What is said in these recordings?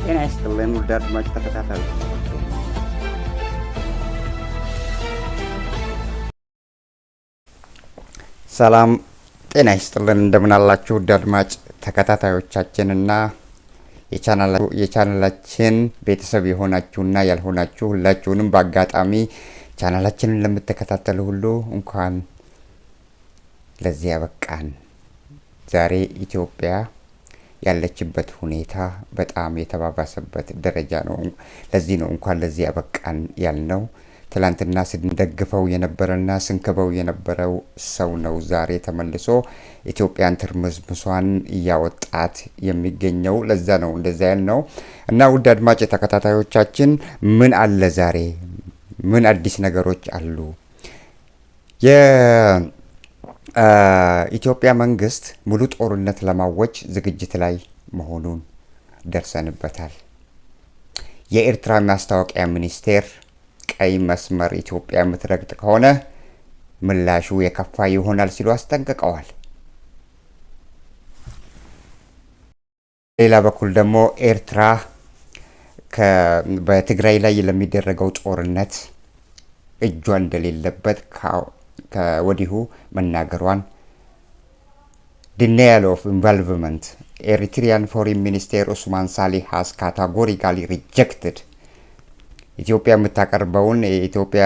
ጤና ይስጥልን ውድ አድማጭ ተከታታዮች፣ ሰላም ጤና ይስጥልን። እንደምን አላችሁ ውድ አድማጭ ተከታታዮቻችንና የቻናላችን ቤተሰብ የሆናችሁና ያልሆናችሁ ሁላችሁንም በአጋጣሚ ቻናላችንን ለምትከታተሉ ሁሉ እንኳን ለዚህ ያበቃን። ዛሬ ኢትዮጵያ ያለችበት ሁኔታ በጣም የተባባሰበት ደረጃ ነው። ለዚህ ነው እንኳን ለዚህ ያበቃን ያልነው። ትላንትና ስንደግፈው የነበረና ስንከበው የነበረው ሰው ነው ዛሬ ተመልሶ ኢትዮጵያን ትርምስምሷን እያወጣት የሚገኘው። ለዛ ነው እንደዛ ያልነው እና ውድ አድማጭ ተከታታዮቻችን ምን አለ ዛሬ? ምን አዲስ ነገሮች አሉ? የኢትዮጵያ መንግስት ሙሉ ጦርነት ለማወጅ ዝግጅት ላይ መሆኑን ደርሰንበታል። የኤርትራ ማስታወቂያ ሚኒስቴር ቀይ መስመር ኢትዮጵያ የምትረግጥ ከሆነ ምላሹ የከፋ ይሆናል ሲሉ አስጠንቅቀዋል። ሌላ በኩል ደግሞ ኤርትራ በትግራይ ላይ ለሚደረገው ጦርነት እጇ እንደሌለበት ከወዲሁ መናገሯን denial of involvement Eritrean Foreign Minister Usman Salih has categorically rejected ኢትዮጵያ የምታቀርበውን የኢትዮጵያ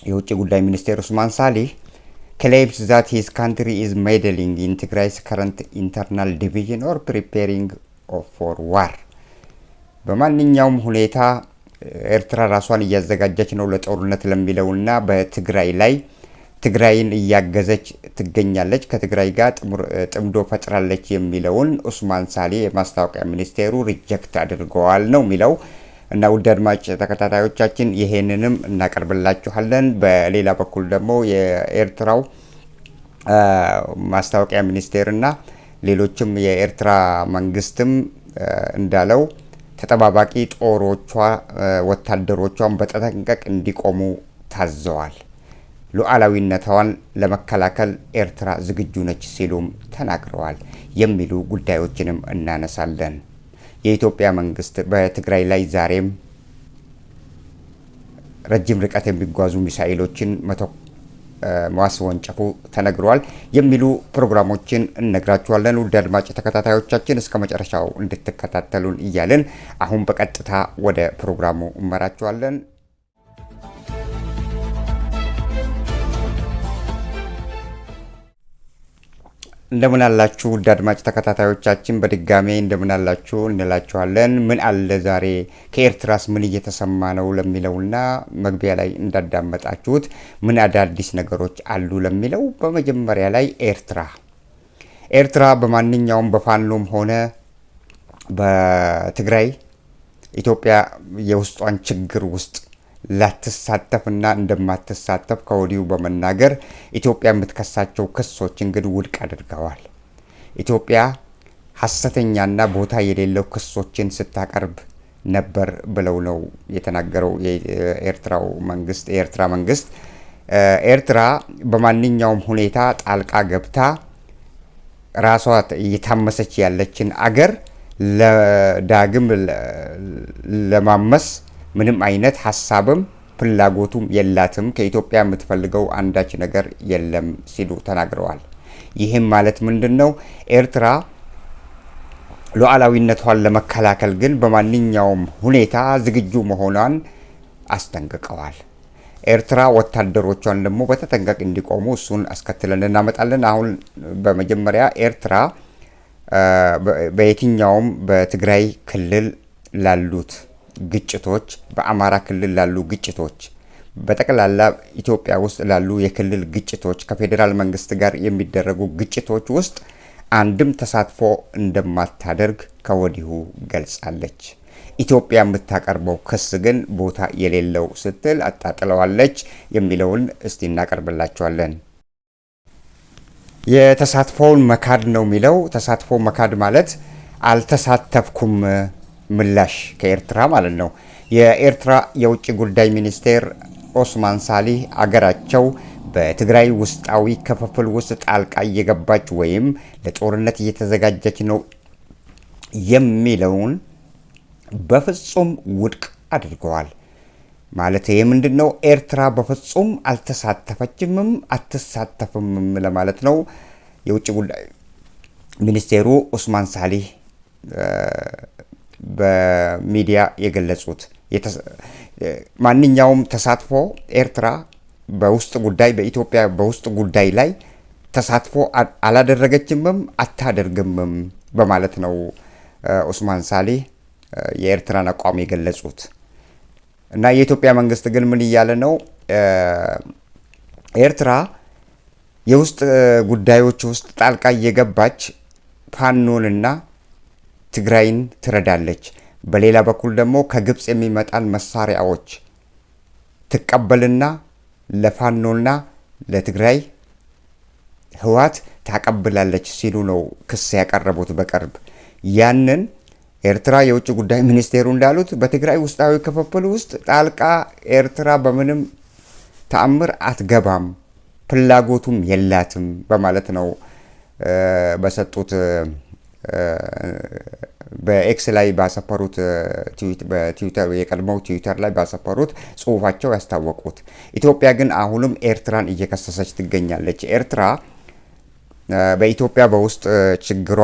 የውጭ ጉዳይ ሚኒስቴር ኡስማን ሳሊህ claims that his country is meddling in Tigray's current internal division or preparing for war በማንኛውም ሁኔታ ኤርትራ ራሷን እያዘጋጀች ነው ለጦርነት ለሚለውና በትግራይ ላይ ትግራይን እያገዘች ትገኛለች ከትግራይ ጋር ጥምዶ ፈጥራለች የሚለውን ኡስማን ሳሊ የማስታወቂያ ሚኒስቴሩ ሪጀክት አድርገዋል ነው የሚለው። እና ውድ አድማጭ ተከታታዮቻችን ይሄንንም እናቀርብላችኋለን። በሌላ በኩል ደግሞ የኤርትራው ማስታወቂያ ሚኒስቴርና ሌሎችም የኤርትራ መንግስትም እንዳለው ተጠባባቂ ወታደሮቿን በተጠንቀቅ እንዲቆሙ ታዘዋል። ሉዓላዊነቷን ለመከላከል ኤርትራ ዝግጁ ነች ሲሉም ተናግረዋል የሚሉ ጉዳዮችንም እናነሳለን። የኢትዮጵያ መንግስት በትግራይ ላይ ዛሬም ረጅም ርቀት የሚጓዙ ሚሳኤሎችን ማስወንጨፉ ተነግሯል የሚሉ ፕሮግራሞችን እነግራችኋለን። ውድ አድማጭ ተከታታዮቻችን እስከ መጨረሻው እንድትከታተሉን እያልን አሁን በቀጥታ ወደ ፕሮግራሙ እመራችኋለን። እንደምን አላችሁ ውድ አድማጭ ተከታታዮቻችን፣ በድጋሜ እንደምን አላችሁ እንላችኋለን። ምን አለ ዛሬ ከኤርትራስ ምን እየተሰማ ነው ለሚለውና መግቢያ ላይ እንዳዳመጣችሁት ምን አዳዲስ ነገሮች አሉ ለሚለው በመጀመሪያ ላይ ኤርትራ በማንኛውም በፋኖም ሆነ በትግራይ ኢትዮጵያ የውስጧን ችግር ውስጥ ላትሳተፍና እንደማትሳተፍ ከወዲሁ በመናገር ኢትዮጵያ የምትከሳቸው ክሶች እንግዲህ ውድቅ አድርገዋል። ኢትዮጵያ ሐሰተኛና ቦታ የሌለው ክሶችን ስታቀርብ ነበር ብለው ነው የተናገረው የኤርትራ መንግስት። ኤርትራ በማንኛውም ሁኔታ ጣልቃ ገብታ ራሷ እየታመሰች ያለችን አገር ለዳግም ለማመስ ምንም አይነት ሐሳብም ፍላጎቱም የላትም። ከኢትዮጵያ የምትፈልገው አንዳች ነገር የለም ሲሉ ተናግረዋል። ይህም ማለት ምንድነው? ኤርትራ ሉዓላዊነቷን ለመከላከል ግን በማንኛውም ሁኔታ ዝግጁ መሆኗን አስጠንቅቀዋል። ኤርትራ ወታደሮቿን ደግሞ በተጠንቀቅ እንዲቆሙ እሱን አስከትለን እናመጣለን። አሁን በመጀመሪያ ኤርትራ በየትኛውም በትግራይ ክልል ላሉት ግጭቶች፣ በአማራ ክልል ላሉ ግጭቶች፣ በጠቅላላ ኢትዮጵያ ውስጥ ላሉ የክልል ግጭቶች፣ ከፌዴራል መንግስት ጋር የሚደረጉ ግጭቶች ውስጥ አንድም ተሳትፎ እንደማታደርግ ከወዲሁ ገልጻለች። ኢትዮጵያ የምታቀርበው ክስ ግን ቦታ የሌለው ስትል አጣጥለዋለች የሚለውን እስቲ እናቀርብላችኋለን። የተሳትፎውን መካድ ነው የሚለው። ተሳትፎ መካድ ማለት አልተሳተፍኩም ምላሽ ከኤርትራ ማለት ነው። የኤርትራ የውጭ ጉዳይ ሚኒስቴር ኡስማን ሳሊህ አገራቸው በትግራይ ውስጣዊ ክፍፍል ውስጥ ጣልቃ እየገባች ወይም ለጦርነት እየተዘጋጀች ነው የሚለውን በፍጹም ውድቅ አድርገዋል። ማለት ይሄ ምንድነው? ኤርትራ በፍጹም አልተሳተፈችምም አትሳተፍምም ለማለት ነው የውጭ ጉዳይ ሚኒስቴሩ ኡስማን ሳሊህ በሚዲያ የገለጹት። ማንኛውም ተሳትፎ ኤርትራ በውስጥ ጉዳይ በኢትዮጵያ በውስጥ ጉዳይ ላይ ተሳትፎ አላደረገችምም አታደርግምም በማለት ነው ኡስማን ሳሊህ የኤርትራን አቋም የገለጹት። እና የኢትዮጵያ መንግስት ግን ምን እያለ ነው? ኤርትራ የውስጥ ጉዳዮች ውስጥ ጣልቃ እየገባች ፋኖንና ትግራይን ትረዳለች፣ በሌላ በኩል ደግሞ ከግብፅ የሚመጣን መሳሪያዎች ትቀበልና ለፋኖና ለትግራይ ህወሓት ታቀብላለች ሲሉ ነው ክስ ያቀረቡት በቅርብ። ያንን ኤርትራ የውጭ ጉዳይ ሚኒስቴሩ እንዳሉት በትግራይ ውስጣዊ ክፍፍል ውስጥ ጣልቃ ኤርትራ በምንም ተአምር አትገባም፣ ፍላጎቱም የላትም በማለት ነው በሰጡት በኤክስ ላይ ባሰፈሩት በትዊተር የቀድሞው ትዊተር ላይ ባሰፈሩት ጽሁፋቸው ያስታወቁት። ኢትዮጵያ ግን አሁንም ኤርትራን እየከሰሰች ትገኛለች። ኤርትራ በኢትዮጵያ በውስጥ ችግሯ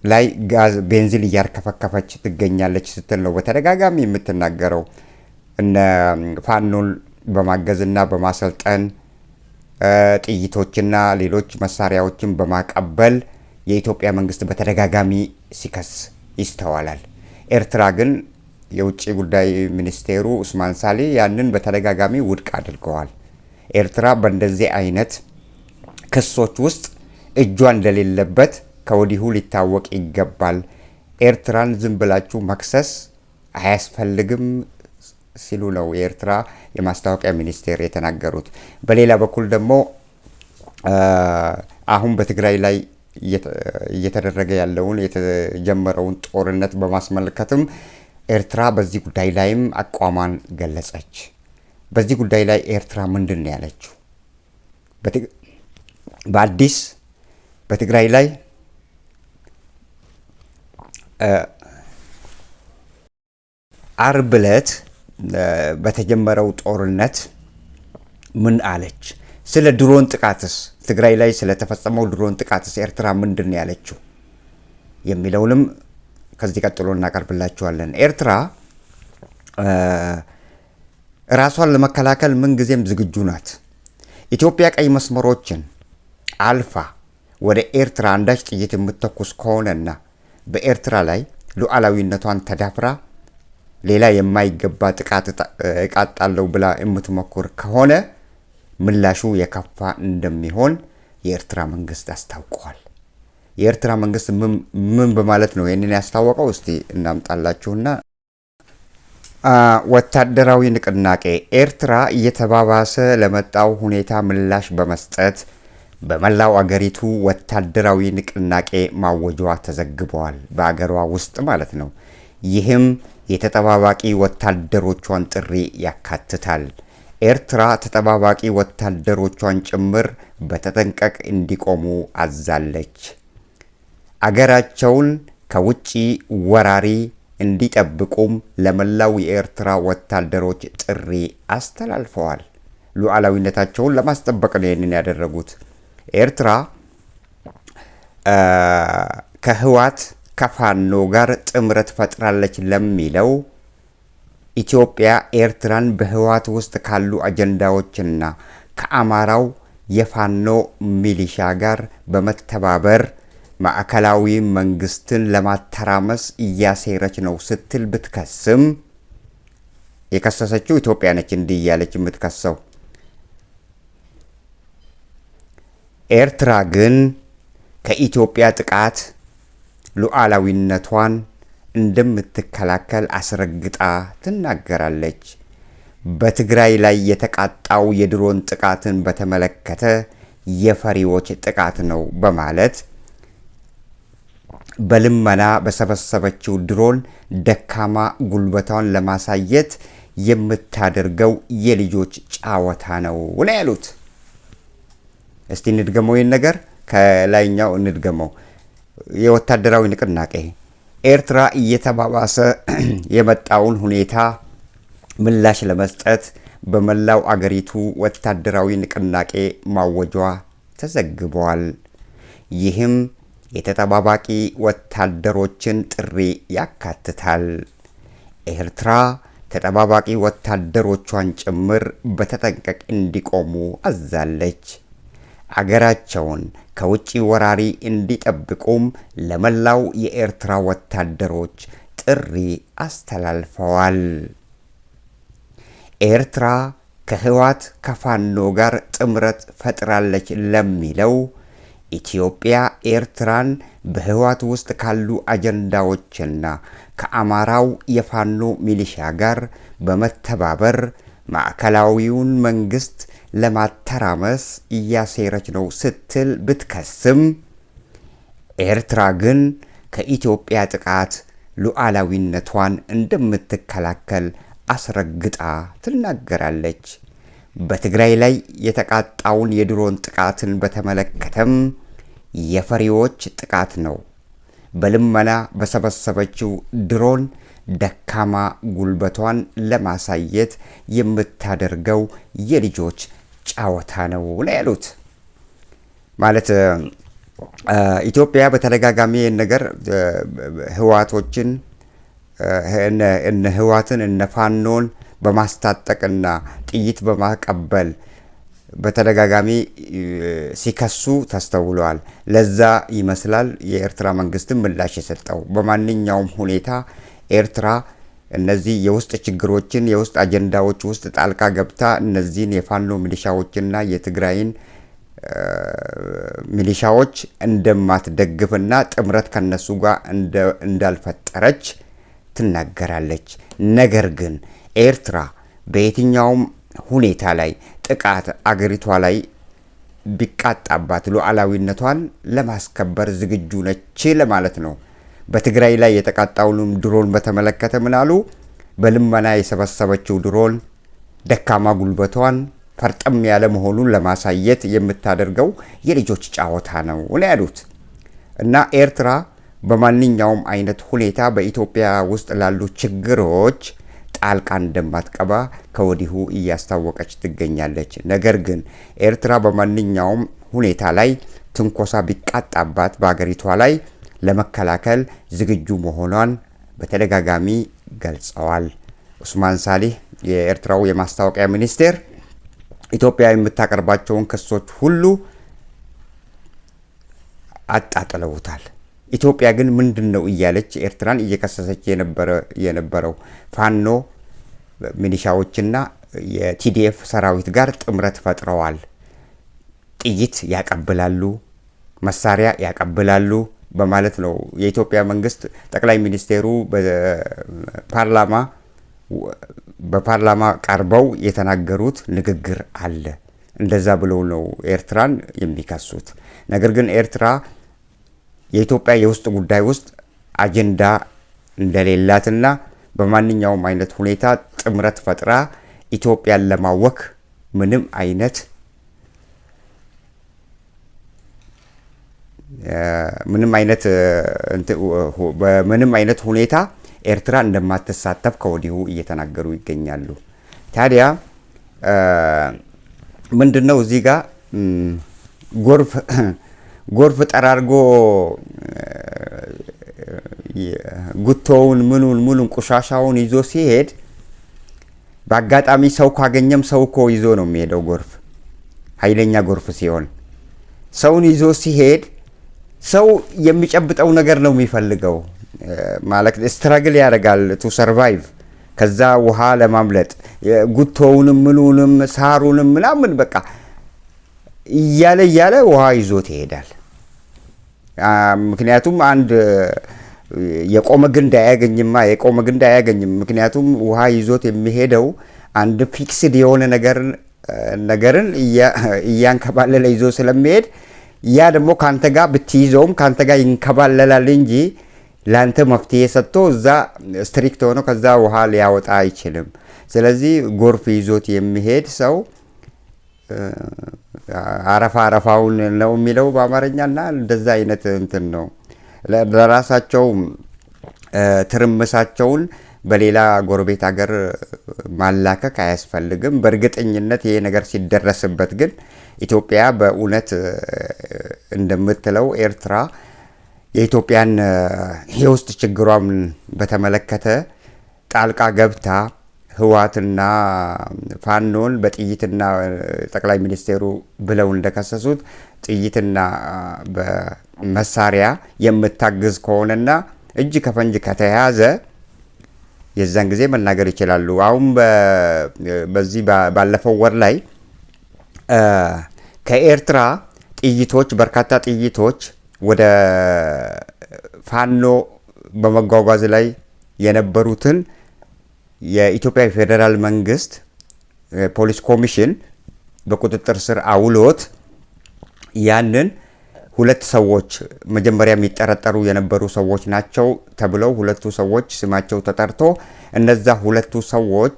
ላይ ጋዝ ቤንዚን እያርከፈከፈች ትገኛለች ስትል ነው በተደጋጋሚ የምትናገረው። እነ ፋኖን በማገዝና በማሰልጠን ጥይቶችና ሌሎች መሳሪያዎችን በማቀበል የኢትዮጵያ መንግስት በተደጋጋሚ ሲከስ ይስተዋላል። ኤርትራ ግን የውጭ ጉዳይ ሚኒስቴሩ ኡስማን ሳሊህ ያንን በተደጋጋሚ ውድቅ አድርገዋል። ኤርትራ በእንደዚህ አይነት ክሶች ውስጥ እጇ እንደሌለበት ከወዲሁ ሊታወቅ ይገባል። ኤርትራን ዝም ብላችሁ መክሰስ አያስፈልግም ሲሉ ነው የኤርትራ የማስታወቂያ ሚኒስቴር የተናገሩት። በሌላ በኩል ደግሞ አሁን በትግራይ ላይ እየተደረገ ያለውን የተጀመረውን ጦርነት በማስመልከትም ኤርትራ በዚህ ጉዳይ ላይም አቋሟን ገለጸች። በዚህ ጉዳይ ላይ ኤርትራ ምንድን ነው ያለችው? በአዲስ በትግራይ ላይ አርብ ዕለት በተጀመረው ጦርነት ምን አለች? ስለ ድሮን ጥቃትስ ትግራይ ላይ ስለተፈጸመው ድሮን ጥቃትስ ኤርትራ ምንድን ነው ያለችው የሚለውንም ከዚህ ቀጥሎ እናቀርብላችኋለን። ኤርትራ ራሷን ለመከላከል ምንጊዜም ዝግጁ ናት። ኢትዮጵያ ቀይ መስመሮችን አልፋ ወደ ኤርትራ አንዳች ጥይት የምትተኩስ ከሆነና በኤርትራ ላይ ሉዓላዊነቷን ተዳፍራ ሌላ የማይገባ ጥቃት እቃጣለሁ ብላ የምትሞክር ከሆነ ምላሹ የከፋ እንደሚሆን የኤርትራ መንግስት አስታውቋል። የኤርትራ መንግስት ምን በማለት ነው ይህንን ያስታወቀው? እስቲ እናምጣላችሁና ወታደራዊ ንቅናቄ ኤርትራ እየተባባሰ ለመጣው ሁኔታ ምላሽ በመስጠት በመላው አገሪቱ ወታደራዊ ንቅናቄ ማወጇ ተዘግቧል። በአገሯ ውስጥ ማለት ነው። ይህም የተጠባባቂ ወታደሮቿን ጥሪ ያካትታል። ኤርትራ ተጠባባቂ ወታደሮቿን ጭምር በተጠንቀቅ እንዲቆሙ አዛለች። አገራቸውን ከውጪ ወራሪ እንዲጠብቁም ለመላው የኤርትራ ወታደሮች ጥሪ አስተላልፈዋል። ሉዓላዊነታቸውን ለማስጠበቅ ነው ይህንን ያደረጉት። ኤርትራ ከህወሓት ከፋኖ ጋር ጥምረት ፈጥራለች ለሚለው ኢትዮጵያ ኤርትራን በህወሓት ውስጥ ካሉ አጀንዳዎችና ከአማራው የፋኖ ሚሊሻ ጋር በመተባበር ማዕከላዊ መንግስትን ለማተራመስ እያሴረች ነው ስትል ብትከስም የከሰሰችው ኢትዮጵያ ነች። እንዲህ እያለች የምትከሰው ኤርትራ ግን ከኢትዮጵያ ጥቃት ሉዓላዊነቷን እንደምትከላከል አስረግጣ ትናገራለች። በትግራይ ላይ የተቃጣው የድሮን ጥቃትን በተመለከተ የፈሪዎች ጥቃት ነው በማለት በልመና በሰበሰበችው ድሮን ደካማ ጉልበቷን ለማሳየት የምታደርገው የልጆች ጫወታ ነው ያሉት። እስቲ እንድገመው ይህን ነገር ከላይኛው እንድገመው። የወታደራዊ ንቅናቄ ኤርትራ እየተባባሰ የመጣውን ሁኔታ ምላሽ ለመስጠት በመላው አገሪቱ ወታደራዊ ንቅናቄ ማወጇ ተዘግቧል። ይህም የተጠባባቂ ወታደሮችን ጥሪ ያካትታል። ኤርትራ ተጠባባቂ ወታደሮቿን ጭምር በተጠንቀቅ እንዲቆሙ አዛለች። አገራቸውን ከውጭ ወራሪ እንዲጠብቁም ለመላው የኤርትራ ወታደሮች ጥሪ አስተላልፈዋል። ኤርትራ ከህወሓት ከፋኖ ጋር ጥምረት ፈጥራለች ለሚለው ኢትዮጵያ ኤርትራን በህወሓት ውስጥ ካሉ አጀንዳዎችና ከአማራው የፋኖ ሚሊሻ ጋር በመተባበር ማዕከላዊውን መንግስት ለማተራመስ እያሴረች ነው ስትል ብትከስም ኤርትራ ግን ከኢትዮጵያ ጥቃት ሉዓላዊነቷን እንደምትከላከል አስረግጣ ትናገራለች። በትግራይ ላይ የተቃጣውን የድሮን ጥቃትን በተመለከተም የፈሪዎች ጥቃት ነው፣ በልመና በሰበሰበችው ድሮን ደካማ ጉልበቷን ለማሳየት የምታደርገው የልጆች ጫወታ ነው ያሉት። ማለት ኢትዮጵያ በተደጋጋሚ ነገር ህወሓቶችን ህወሓትን እነ ፋኖን በማስታጠቅና ጥይት በማቀበል በተደጋጋሚ ሲከሱ ተስተውለዋል። ለዛ ይመስላል የኤርትራ መንግስትም ምላሽ የሰጠው። በማንኛውም ሁኔታ ኤርትራ እነዚህ የውስጥ ችግሮችን የውስጥ አጀንዳዎች ውስጥ ጣልቃ ገብታ እነዚህን የፋኖ ሚሊሻዎችና የትግራይን ሚሊሻዎች እንደማትደግፍና ጥምረት ከነሱ ጋር እንዳልፈጠረች ትናገራለች። ነገር ግን ኤርትራ በየትኛውም ሁኔታ ላይ ጥቃት አገሪቷ ላይ ቢቃጣባት ሉዓላዊነቷን ለማስከበር ዝግጁ ነች ለማለት ነው። በትግራይ ላይ የተቃጣውንም ድሮን በተመለከተ ምን አሉ? በልመና የሰበሰበችው ድሮን ደካማ ጉልበቷን ፈርጠም ያለ መሆኑን ለማሳየት የምታደርገው የልጆች ጫወታ ነው ያሉት። እና ኤርትራ በማንኛውም አይነት ሁኔታ በኢትዮጵያ ውስጥ ላሉ ችግሮች ጣልቃ እንደማትገባ ከወዲሁ እያስታወቀች ትገኛለች። ነገር ግን ኤርትራ በማንኛውም ሁኔታ ላይ ትንኮሳ ቢቃጣባት በአገሪቷ ላይ ለመከላከል ዝግጁ መሆኗን በተደጋጋሚ ገልጸዋል። ኡስማን ሳሊህ የኤርትራው የማስታወቂያ ሚኒስቴር ኢትዮጵያ የምታቀርባቸውን ክሶች ሁሉ አጣጥለውታል። ኢትዮጵያ ግን ምንድነው እያለች ኤርትራን እየከሰሰች የነበረው ፋኖ ሚሊሻዎችና የቲዲኤፍ ሰራዊት ጋር ጥምረት ፈጥረዋል፣ ጥይት ያቀብላሉ፣ መሳሪያ ያቀብላሉ በማለት ነው የኢትዮጵያ መንግስት ጠቅላይ ሚኒስቴሩ በፓርላማ ቀርበው የተናገሩት ንግግር አለ። እንደዛ ብለው ነው ኤርትራን የሚከሱት። ነገር ግን ኤርትራ የኢትዮጵያ የውስጥ ጉዳይ ውስጥ አጀንዳ እንደሌላትና በማንኛውም አይነት ሁኔታ ጥምረት ፈጥራ ኢትዮጵያን ለማወክ ምንም አይነት ሁኔታ ኤርትራ እንደማትሳተፍ ከወዲሁ እየተናገሩ ይገኛሉ። ታዲያ ምንድነው እዚህ ጋር ጎርፍ ጠራርጎ ጉቶውን ምኑን ቆሻሻውን ይዞ ሲሄድ በአጋጣሚ ሰው ካገኘም ሰው እኮ ይዞ ነው የሚሄደው። ጎርፍ ኃይለኛ ጎርፍ ሲሆን ሰውን ይዞ ሲሄድ ሰው የሚጨብጠው ነገር ነው የሚፈልገው። ማለት ስትራግል ያደርጋል ቱ ሰርቫይቭ፣ ከዛ ውሃ ለማምለጥ ጉቶውንም ምኑንም ሳሩንም ምናምን በቃ እያለ ውሃ ይዞት ይሄዳል። ምክንያቱም አንድ የቆመ ግንድ አያገኝም። ምክንያቱም ውሃ ይዞት የሚሄደው አንድ ፊክስድ የሆነ ነገርን እያንከባለለ ይዞ ስለሚሄድ ያ ደግሞ ካንተ ጋር ብትይዘውም ካንተ ጋር ይንከባለላል እንጂ ላንተ መፍትሄ ሰጥቶ እዛ ስትሪክት ሆኖ ከዛ ውሃ ሊያወጣ አይችልም። ስለዚህ ጎርፍ ይዞት የሚሄድ ሰው አረፋውን ነው የሚለው በአማርኛና እንደዛ አይነት እንትን ነው። ለራሳቸው ትርምሳቸውን በሌላ ጎረቤት ሀገር ማላከክ አያስፈልግም። በእርግጠኝነት ይሄ ነገር ሲደረስበት ግን ኢትዮጵያ በእውነት እንደምትለው ኤርትራ የኢትዮጵያን የውስጥ ችግሯን በተመለከተ ጣልቃ ገብታ ህወሓትና ፋኖን በጥይትና ጠቅላይ ሚኒስቴሩ ብለው እንደከሰሱት ጥይትና በመሳሪያ የምታግዝ ከሆነና እጅ ከፈንጅ ከተያዘ የዛን ጊዜ መናገር ይችላሉ። አሁን በዚህ ባለፈው ወር ላይ ከኤርትራ ጥይቶች በርካታ ጥይቶች ወደ ፋኖ በመጓጓዝ ላይ የነበሩትን የኢትዮጵያ ፌዴራል መንግስት ፖሊስ ኮሚሽን በቁጥጥር ስር አውሎት ያንን ሁለት ሰዎች መጀመሪያ የሚጠረጠሩ የነበሩ ሰዎች ናቸው ተብለው ሁለቱ ሰዎች ስማቸው ተጠርቶ እነዛ ሁለቱ ሰዎች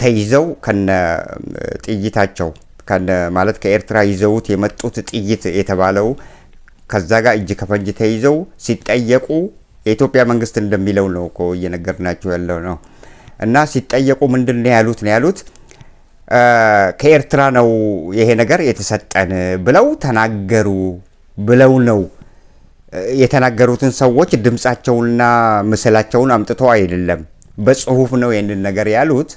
ተይዘው ከነ ጥይታቸው ከነ ማለት ከኤርትራ ይዘውት የመጡት ጥይት የተባለው ከዛ ጋር እጅ ከፈንጅ ተይዘው ሲጠየቁ የኢትዮጵያ መንግስት እንደሚለው ነው እኮ እየነገርናቸው ያለው ነው። እና ሲጠየቁ ምንድነው ያሉት ከኤርትራ ነው ይሄ ነገር የተሰጠን ብለው ተናገሩ ብለው ነው የተናገሩትን ሰዎች ድምጻቸውንና ምስላቸውን አምጥተው አይደለም በጽሁፍ ነው ይሄንን ነገር ያሉት።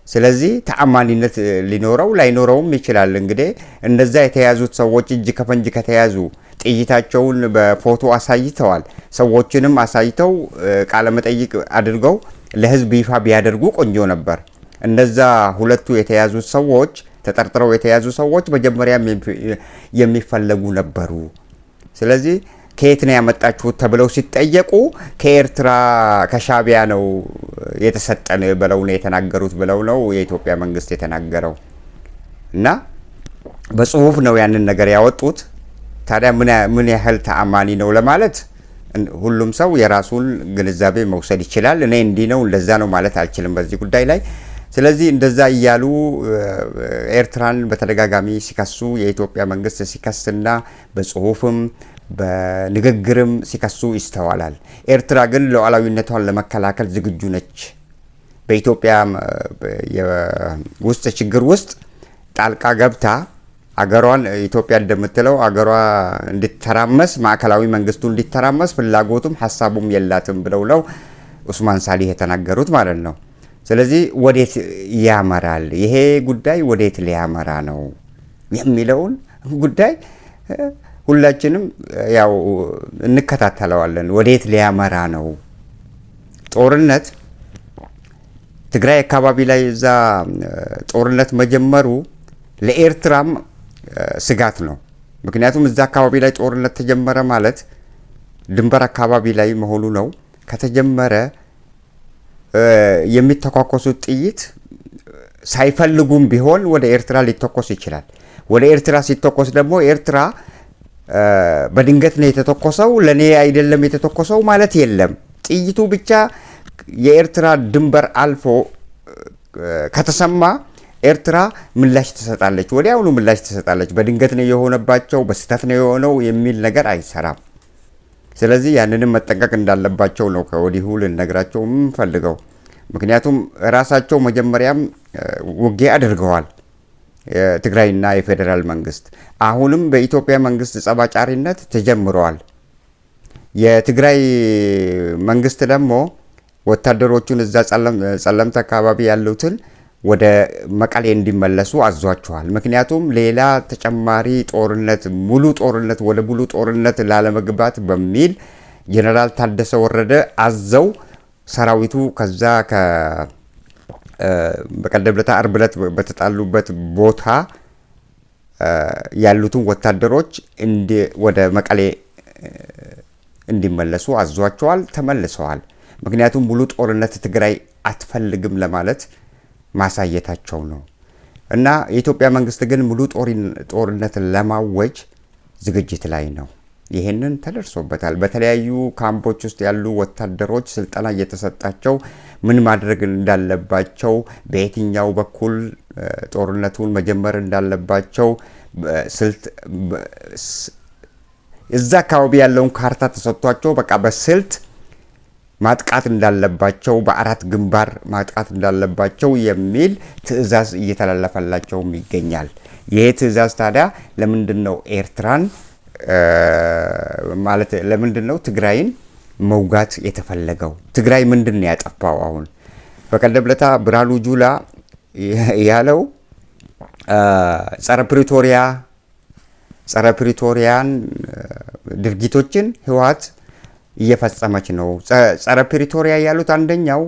ስለዚህ ተአማኒነት ሊኖረው ላይኖረውም ይችላል። እንግዲህ እንደዛ የተያዙት ሰዎች እጅ ከፈንጅ ከተያዙ ጥይታቸውን በፎቶ አሳይተዋል። ሰዎችንም አሳይተው ቃለ መጠይቅ አድርገው ለህዝብ ይፋ ቢያደርጉ ቆንጆ ነበር። እነዛ ሁለቱ የተያዙት ሰዎች ተጠርጥረው የተያዙ ሰዎች መጀመሪያ የሚፈለጉ ነበሩ። ስለዚህ ከየት ነው ያመጣችሁት ተብለው ሲጠየቁ ከኤርትራ ከሻቢያ ነው የተሰጠን ብለው ነው የተናገሩት ብለው ነው የኢትዮጵያ መንግስት የተናገረው። እና በጽሁፍ ነው ያንን ነገር ያወጡት። ታዲያ ምን ያህል ተአማኒ ነው ለማለት ሁሉም ሰው የራሱን ግንዛቤ መውሰድ ይችላል። እኔ እንዲህ ነው እንደዛ ነው ማለት አልችልም በዚህ ጉዳይ ላይ። ስለዚህ እንደዛ እያሉ ኤርትራን በተደጋጋሚ ሲከሱ የኢትዮጵያ መንግስት ሲከስና በጽሁፍም በንግግርም ሲከሱ ይስተዋላል። ኤርትራ ግን ሉዓላዊነቷን ለመከላከል ዝግጁ ነች። በኢትዮጵያ ውስጥ ችግር ውስጥ ጣልቃ ገብታ አገሯን ኢትዮጵያ እንደምትለው አገሯ እንድትተራመስ ማዕከላዊ መንግስቱ እንድትተራመስ ፍላጎቱም ሐሳቡም የላትም ብለው ነው ኡስማን ሳሊህ የተናገሩት ማለት ነው። ስለዚህ ወዴት ያመራል ይሄ ጉዳይ ወዴት ሊያመራ ነው የሚለውን ጉዳይ ሁላችንም ያው እንከታተለዋለን። ወዴት ሊያመራ ነው? ጦርነት ትግራይ አካባቢ ላይ እዛ ጦርነት መጀመሩ ለኤርትራም ስጋት ነው። ምክንያቱም እዛ አካባቢ ላይ ጦርነት ተጀመረ ማለት ድንበር አካባቢ ላይ መሆኑ ነው። ከተጀመረ የሚተኳኮሱት ጥይት ሳይፈልጉም ቢሆን ወደ ኤርትራ ሊተኮስ ይችላል። ወደ ኤርትራ ሲተኮስ ደግሞ ኤርትራ በድንገት ነው የተተኮሰው ለኔ አይደለም የተተኮሰው ማለት የለም። ጥይቱ ብቻ የኤርትራ ድንበር አልፎ ከተሰማ ኤርትራ ምላሽ ትሰጣለች፣ ወዲያውኑ ምላሽ ትሰጣለች። በድንገት ነው የሆነባቸው በስተት ነው የሆነው የሚል ነገር አይሰራም። ስለዚህ ያንንም መጠንቀቅ እንዳለባቸው ነው ከወዲሁ ልነግራቸው ፈልገው። ምክንያቱም ራሳቸው መጀመሪያም ውጊያ አድርገዋል የትግራይና የፌዴራል መንግስት። አሁንም በኢትዮጵያ መንግስት ጸባጫሪነት ተጀምረዋል። የትግራይ መንግስት ደግሞ ወታደሮቹን እዛ ጸለምት አካባቢ ያሉትን ወደ መቀሌ እንዲመለሱ አዟቸዋል። ምክንያቱም ሌላ ተጨማሪ ጦርነት ሙሉ ጦርነት ወደ ሙሉ ጦርነት ላለመግባት በሚል ጄኔራል ታደሰ ወረደ አዘው ሰራዊቱ ከዛ በቀደም ዕለት ዓርብ ዕለት በተጣሉበት ቦታ ያሉትን ወታደሮች ወደ መቀሌ እንዲመለሱ አዟቸዋል። ተመልሰዋል። ምክንያቱም ሙሉ ጦርነት ትግራይ አትፈልግም ለማለት ማሳየታቸው ነው። እና የኢትዮጵያ መንግስት ግን ሙሉ ጦርነት ለማወጅ ዝግጅት ላይ ነው። ይሄንን ተደርሶበታል። በተለያዩ ካምፖች ውስጥ ያሉ ወታደሮች ስልጠና እየተሰጣቸው ምን ማድረግ እንዳለባቸው፣ በየትኛው በኩል ጦርነቱን መጀመር እንዳለባቸው ስልት እዛ አካባቢ ያለውን ካርታ ተሰጥቷቸው በቃ በስልት ማጥቃት እንዳለባቸው በአራት ግንባር ማጥቃት እንዳለባቸው የሚል ትዕዛዝ እየተላለፈላቸውም ይገኛል። ይሄ ትዕዛዝ ታዲያ ለምንድነው ኤርትራን ማለት ለምንድነው ትግራይን መውጋት የተፈለገው? ትግራይ ምንድነው ያጠፋው? አሁን በቀደም ለታ ብርሃኑ ጁላ ያለው ጸረ ፕሪቶሪያን ድርጊቶችን ህወሓት እየፈጸመች ነው። ጸረ ፕሪቶሪያ ያሉት አንደኛው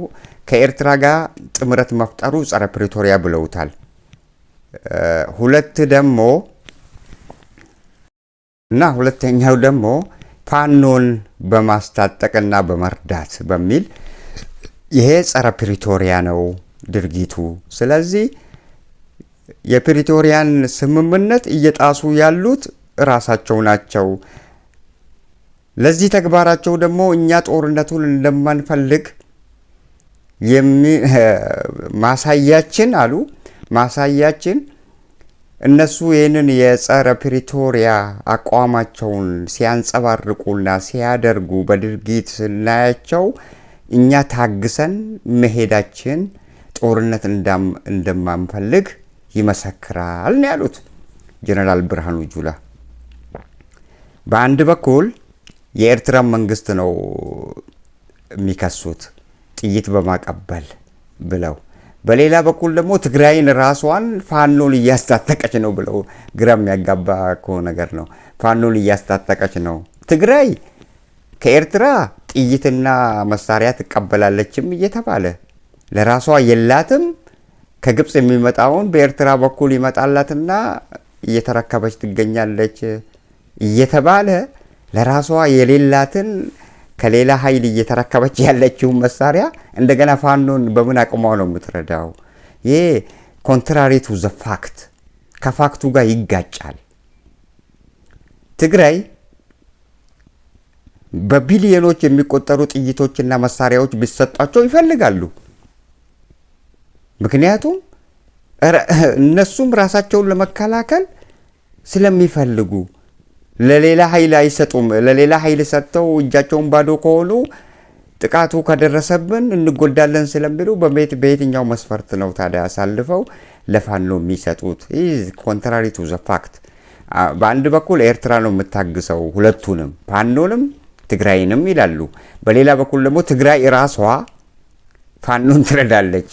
ከኤርትራ ጋር ጥምረት መፍጠሩ ጸረ ፕሪቶሪያ ብለውታል። ሁለተኛው ደግሞ ፋኖን በማስታጠቅና በመርዳት በሚል ይሄ ጸረ ፕሪቶሪያ ነው ድርጊቱ። ስለዚህ የፕሪቶሪያን ስምምነት እየጣሱ ያሉት ራሳቸው ናቸው። ለዚህ ተግባራቸው ደግሞ እኛ ጦርነቱን እንደማንፈልግ ማሳያችን እነሱ ይህንን የጸረ ፕሪቶሪያ አቋማቸውን ሲያንጸባርቁና ሲያደርጉ በድርጊት ስናያቸው እኛ ታግሰን መሄዳችን ጦርነት እንደማንፈልግ ይመሰክራል ነው ያሉት ጀነራል ብርሃኑ ጁላ። በአንድ በኩል የኤርትራ መንግስት ነው የሚከሱት ጥይት በማቀበል ብለው፣ በሌላ በኩል ደግሞ ትግራይን ራሷን ፋኖን እያስታጠቀች ነው ብለው ግራ የሚያጋባ ነገር ነው። ፋኖን እያስታጠቀች ነው። ትግራይ ከኤርትራ ጥይትና መሳሪያ ትቀበላለችም እየተባለ ለራሷ የላትም። ከግብጽ የሚመጣውን በኤርትራ በኩል ይመጣላትና እየተረከበች ትገኛለች እየተባለ ለራሷ የሌላትን ከሌላ ኃይል እየተረከበች ያለችው መሳሪያ እንደገና ፋኖን በምን አቅሟ ነው የምትረዳው? ይሄ ኮንትራሪ ቱ ዘ ፋክት ከፋክቱ ጋር ይጋጫል። ትግራይ በቢሊዮኖች የሚቆጠሩ ጥይቶችና መሳሪያዎች ቢሰጧቸው ይፈልጋሉ። ምክንያቱም እነሱም ራሳቸውን ለመከላከል ስለሚፈልጉ ለሌላ ኃይል አይሰጡም። ለሌላ ኃይል ሰጥተው እጃቸውን ባዶ ከሆኑ ጥቃቱ ከደረሰብን እንጎዳለን ስለሚሉ በየትኛው መስፈርት ነው ታዲያ አሳልፈው ለፋኖ የሚሰጡት? ይህ ኮንትራሪ ቱ ዘ ፋክት። በአንድ በኩል ኤርትራ ነው የምታግሰው ሁለቱንም ፋኖንም ትግራይንም ይላሉ። በሌላ በኩል ደግሞ ትግራይ ራሷ ፋኖን ትረዳለች።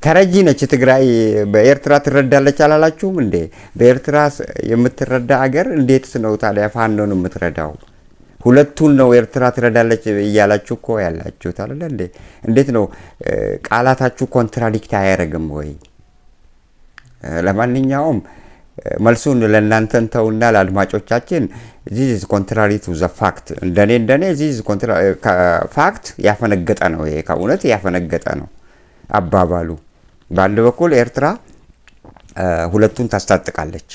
ተረጂ ነች ትግራይ። በኤርትራ ትረዳለች አላላችሁም እንዴ? በኤርትራ የምትረዳ አገር እንዴት ነው ታዲያ ፋኖን የምትረዳው? ሁለቱን ነው ኤርትራ ትረዳለች እያላችሁ እኮ ያላችሁት አይደል እንዴ? እንዴት ነው ቃላታችሁ ኮንትራዲክት አያደርግም ወይ? ለማንኛውም መልሱን ለእናንተን ተውና ለአድማጮቻችን this is contrary to the fact እንደኔ this is ፋክት ያፈነገጠ ነው። ይሄ ከእውነት ያፈነገጠ ነው አባባሉ። በአንድ በኩል ኤርትራ ሁለቱን ታስታጥቃለች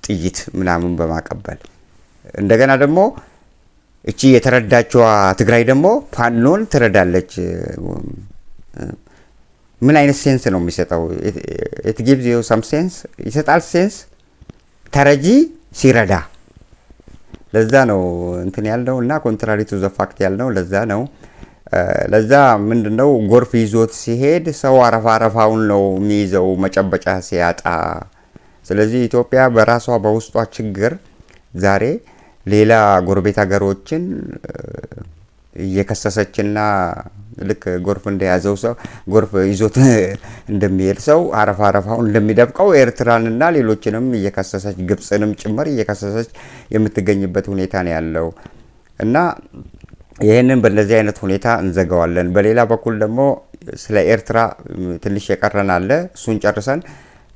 ጥይት ምናምን በማቀበል እንደገና ደግሞ እቺ የተረዳችዋ ትግራይ ደግሞ ፋኖን ትረዳለች። ምን አይነት ሴንስ ነው የሚሰጠው? it gives you some sense ይሰጣል ሴንስ ተረጂ ሲረዳ። ለዛ ነው እንትን ያልነው እና ኮንትራሪ ቱ ዘ ፋክት ያልነው ለዛ ነው። ለዛ ምንድነው ጎርፍ ይዞት ሲሄድ ሰው አረፋውን ነው የሚይዘው መጨበጫ ሲያጣ። ስለዚህ ኢትዮጵያ በራሷ በውስጧ ችግር ዛሬ ሌላ ጎረቤት ሀገሮችን እየከሰሰችና ልክ ጎርፍ እንደያዘው ሰው ጎርፍ ይዞት እንደሚሄድ ሰው አረፋውን እንደሚደብቀው ኤርትራንና ሌሎችንም እየከሰሰች ግብጽንም ጭምር እየከሰሰች የምትገኝበት ሁኔታ ነው ያለው እና ይሄንን በእንደዚህ አይነት ሁኔታ እንዘጋዋለን። በሌላ በኩል ደግሞ ስለ ኤርትራ ትንሽ የቀረን አለ። እሱን ጨርሰን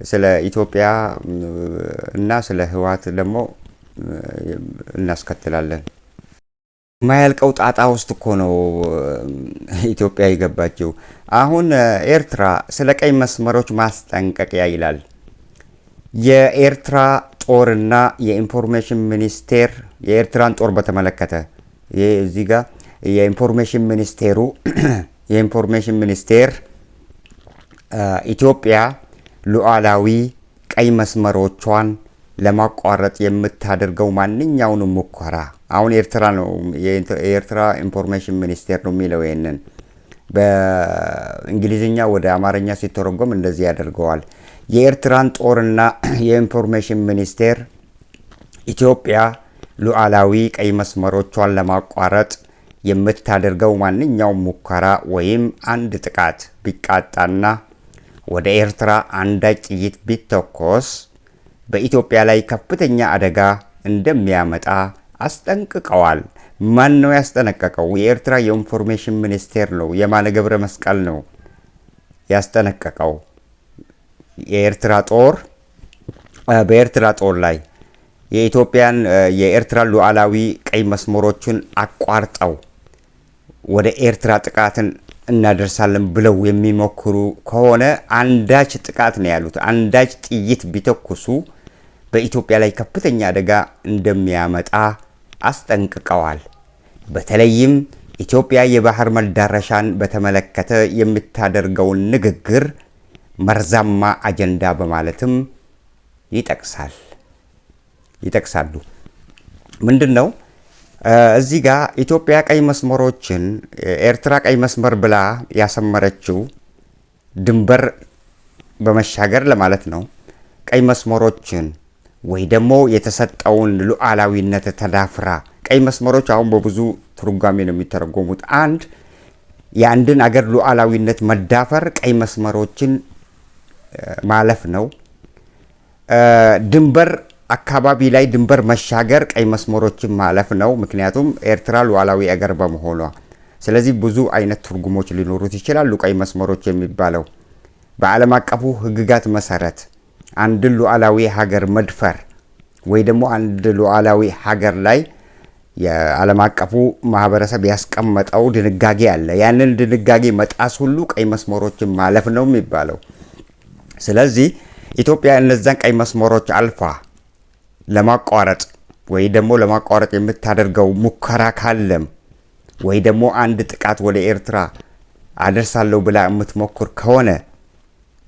ስለ ኢትዮጵያ እና ስለ ህወሓት ደግሞ እናስከትላለን። ማያልቀው ጣጣ ውስጥ እኮ ነው ኢትዮጵያ የገባችው። አሁን ኤርትራ ስለ ቀይ መስመሮች ማስጠንቀቂያ ይላል። የኤርትራ ጦርና የኢንፎርሜሽን ሚኒስቴር የኤርትራን ጦር በተመለከተ እዚህ ጋር የኢንፎርሜሽን ሚኒስቴር ኢትዮጵያ ሉዓላዊ ቀይ መስመሮቿን ለማቋረጥ የምታደርገው ማንኛውንም ሙከራ አሁን ኤርትራ ነው የኤርትራ ኢንፎርሜሽን ሚኒስቴር ነው የሚለው ይሄንን በእንግሊዝኛ ወደ አማርኛ ሲተረጎም እንደዚህ ያደርገዋል። የኤርትራን ጦርና የኢንፎርሜሽን ሚኒስቴር ኢትዮጵያ ሉዓላዊ ቀይ መስመሮቿን ለማቋረጥ የምታደርገው ማንኛውም ሙከራ ወይም አንድ ጥቃት ቢቃጣና ወደ ኤርትራ አንዳች ጥይት ቢተኮስ በኢትዮጵያ ላይ ከፍተኛ አደጋ እንደሚያመጣ አስጠንቅቀዋል። ማን ነው ያስጠነቀቀው? የኤርትራ የኢንፎርሜሽን ሚኒስቴር ነው። የማነ ገብረ መስቀል ነው ያስጠነቀቀው። በኤርትራ ጦር ላይ የኤርትራ ሉዓላዊ ቀይ መስመሮችን አቋርጠው ወደ ኤርትራ ጥቃትን እናደርሳለን ብለው የሚሞክሩ ከሆነ አንዳች ጥቃት ነው ያሉት። አንዳች ጥይት ቢተኩሱ በኢትዮጵያ ላይ ከፍተኛ አደጋ እንደሚያመጣ አስጠንቅቀዋል። በተለይም ኢትዮጵያ የባህር መዳረሻን በተመለከተ የምታደርገውን ንግግር መርዛማ አጀንዳ በማለትም ይጠቅሳሉ። ምንድነው እዚህ ጋር ኢትዮጵያ ቀይ መስመሮችን ኤርትራ ቀይ መስመር ብላ ያሰመረችው ድንበር በመሻገር ለማለት ነው። ቀይ መስመሮችን ወይ ደግሞ የተሰጠውን ሉዓላዊነት ተዳፍራ ቀይ መስመሮች አሁን በብዙ ትርጓሜ ነው የሚተረጎሙት። የአንድን አገር ሉዓላዊነት መዳፈር ቀይ መስመሮችን ማለፍ ነው። ድንበር አካባቢ ላይ ድንበር መሻገር ቀይ መስመሮችን ማለፍ ነው። ምክንያቱም ኤርትራ ሉዓላዊ አገር በመሆኗ። ስለዚህ ብዙ አይነት ትርጉሞች ሊኖሩት ይችላሉ። ቀይ መስመሮች የሚባለው በዓለም አቀፉ ሕግጋት መሰረት አንድን ሉዓላዊ ሀገር መድፈር ወይ ደግሞ አንድ ሉዓላዊ ሀገር ላይ የዓለም አቀፉ ማህበረሰብ ያስቀመጠው ድንጋጌ አለ። ያንን ድንጋጌ መጣስ ሁሉ ቀይ መስመሮችን ማለፍ ነው የሚባለው። ስለዚህ ኢትዮጵያ እነዛን ቀይ መስመሮች አልፋ ለማቋረጥ ወይ ደግሞ ለማቋረጥ የምታደርገው ሙከራ ካለም ወይ ደግሞ አንድ ጥቃት ወደ ኤርትራ አደርሳለሁ ብላ የምትሞክር ከሆነ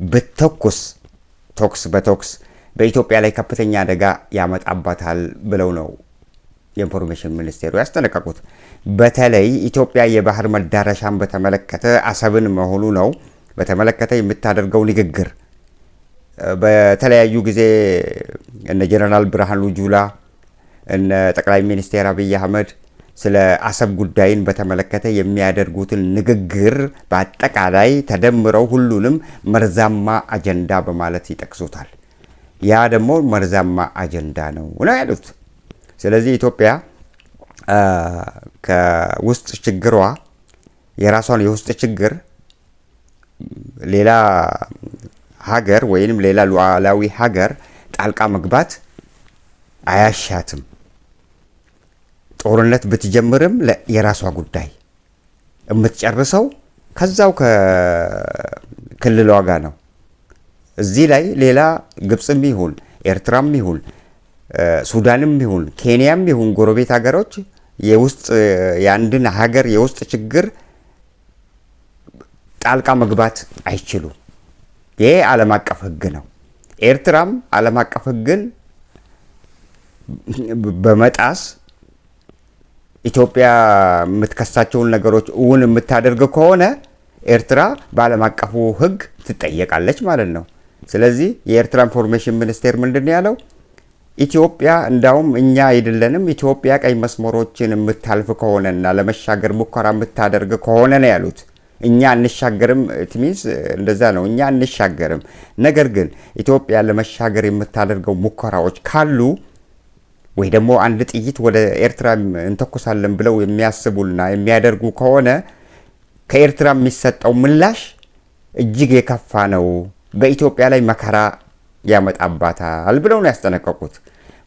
ብትተኩስ በቶክስ በኢትዮጵያ ላይ ከፍተኛ አደጋ ያመጣባታል ብለው ነው የኢንፎርሜሽን ሚኒስቴሩ ያስጠነቀቁት። በተለይ ኢትዮጵያ የባህር መዳረሻን በተመለከተ አሰብን መሆኑ ነው በተመለከተ የምታደርገው ንግግር በተለያዩ ጊዜ እነ ጀነራል ብርሃኑ ጁላ እነ ጠቅላይ ሚኒስቴር አብይ አህመድ ስለ አሰብ ጉዳይን በተመለከተ የሚያደርጉትን ንግግር በአጠቃላይ ተደምረው ሁሉንም መርዛማ አጀንዳ በማለት ይጠቅሱታል። ያ ደግሞ መርዛማ አጀንዳ ነው ያሉት። ስለዚህ ኢትዮጵያ ከውስጥ ችግሯ የራሷን የውስጥ ችግር ሌላ ሀገር ወይንም ሌላ ሉዓላዊ ሀገር ጣልቃ መግባት አያሻትም። ጦርነት ብትጀምርም የራሷ ጉዳይ የምትጨርሰው ከዛው ከክልሏ ጋር ነው። እዚህ ላይ ሌላ ግብጽም ይሁን ኤርትራም ይሁን ሱዳንም ይሁን ኬንያም ይሁን ጎረቤት ሀገሮች የአንድን ሀገር የውስጥ ችግር ጣልቃ መግባት አይችሉም። ይሄ ዓለም አቀፍ ሕግ ነው። ኤርትራም ዓለም አቀፍ ሕግን በመጣስ ኢትዮጵያ የምትከሳቸውን ነገሮች እውን የምታደርግ ከሆነ ኤርትራ በዓለም አቀፉ ሕግ ትጠየቃለች ማለት ነው። ስለዚህ የኤርትራ ኢንፎርሜሽን ሚኒስቴር ምንድን ነው ያለው? ኢትዮጵያ እንዳውም እኛ አይደለንም ኢትዮጵያ ቀይ መስመሮችን የምታልፍ ከሆነና ለመሻገር ሙከራ የምታደርግ ከሆነ ነው ያሉት። እኛ አንሻገርም ትሚንስ እንደዛ ነው። እኛ አንሻገርም። ነገር ግን ኢትዮጵያ ለመሻገር የምታደርገው ሙከራዎች ካሉ ወይ ደግሞ አንድ ጥይት ወደ ኤርትራ እንተኩሳለን ብለው የሚያስቡና የሚያደርጉ ከሆነ ከኤርትራ የሚሰጠው ምላሽ እጅግ የከፋ ነው፣ በኢትዮጵያ ላይ መከራ ያመጣባታል ብለው ነው ያስጠነቀቁት።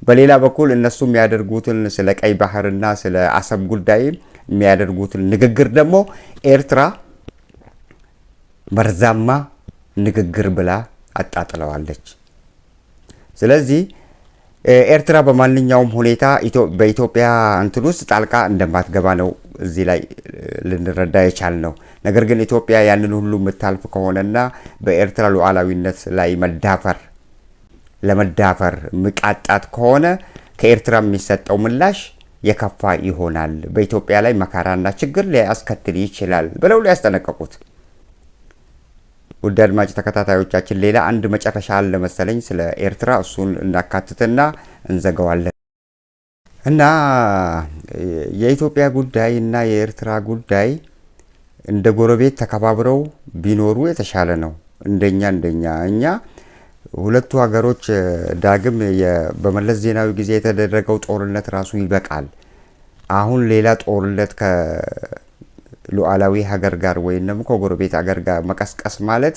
በሌላ በኩል እነሱ የሚያደርጉትን ስለ ቀይ ባህርና ስለ አሰብ ጉዳይ የሚያደርጉትን ንግግር ደግሞ ኤርትራ መርዛማ ንግግር ብላ አጣጥለዋለች። ስለዚህ ኤርትራ በማንኛውም ሁኔታ በኢትዮጵያ እንትን ውስጥ ጣልቃ እንደማትገባ ነው እዚህ ላይ ልንረዳ የቻልነው። ነገር ግን ኢትዮጵያ ያንን ሁሉ የምታልፍ ከሆነና በኤርትራ ሉዓላዊነት ላይ መዳፈር ለመዳፈር ምቃጣት ከሆነ ከኤርትራ የሚሰጠው ምላሽ የከፋ ይሆናል፣ በኢትዮጵያ ላይ መከራና ችግር ሊያስከትል ይችላል ብለው ሊያስጠነቀቁት። ውድ አድማጭ ተከታታዮቻችን ሌላ አንድ መጨረሻ አለ መሰለኝ ስለ ኤርትራ፣ እሱን እናካትትና እንዘጋዋለን። እና የኢትዮጵያ ጉዳይ እና የኤርትራ ጉዳይ እንደ ጎረቤት ተከባብረው ቢኖሩ የተሻለ ነው። እንደኛ እኛ ሁለቱ ሀገሮች ዳግም በመለስ ዜናዊ ጊዜ የተደረገው ጦርነት ራሱ ይበቃል። አሁን ሌላ ጦርነት ከሉዓላዊ ሀገር ጋር ወይንም ከጎረቤት ሀገር ጋር መቀስቀስ ማለት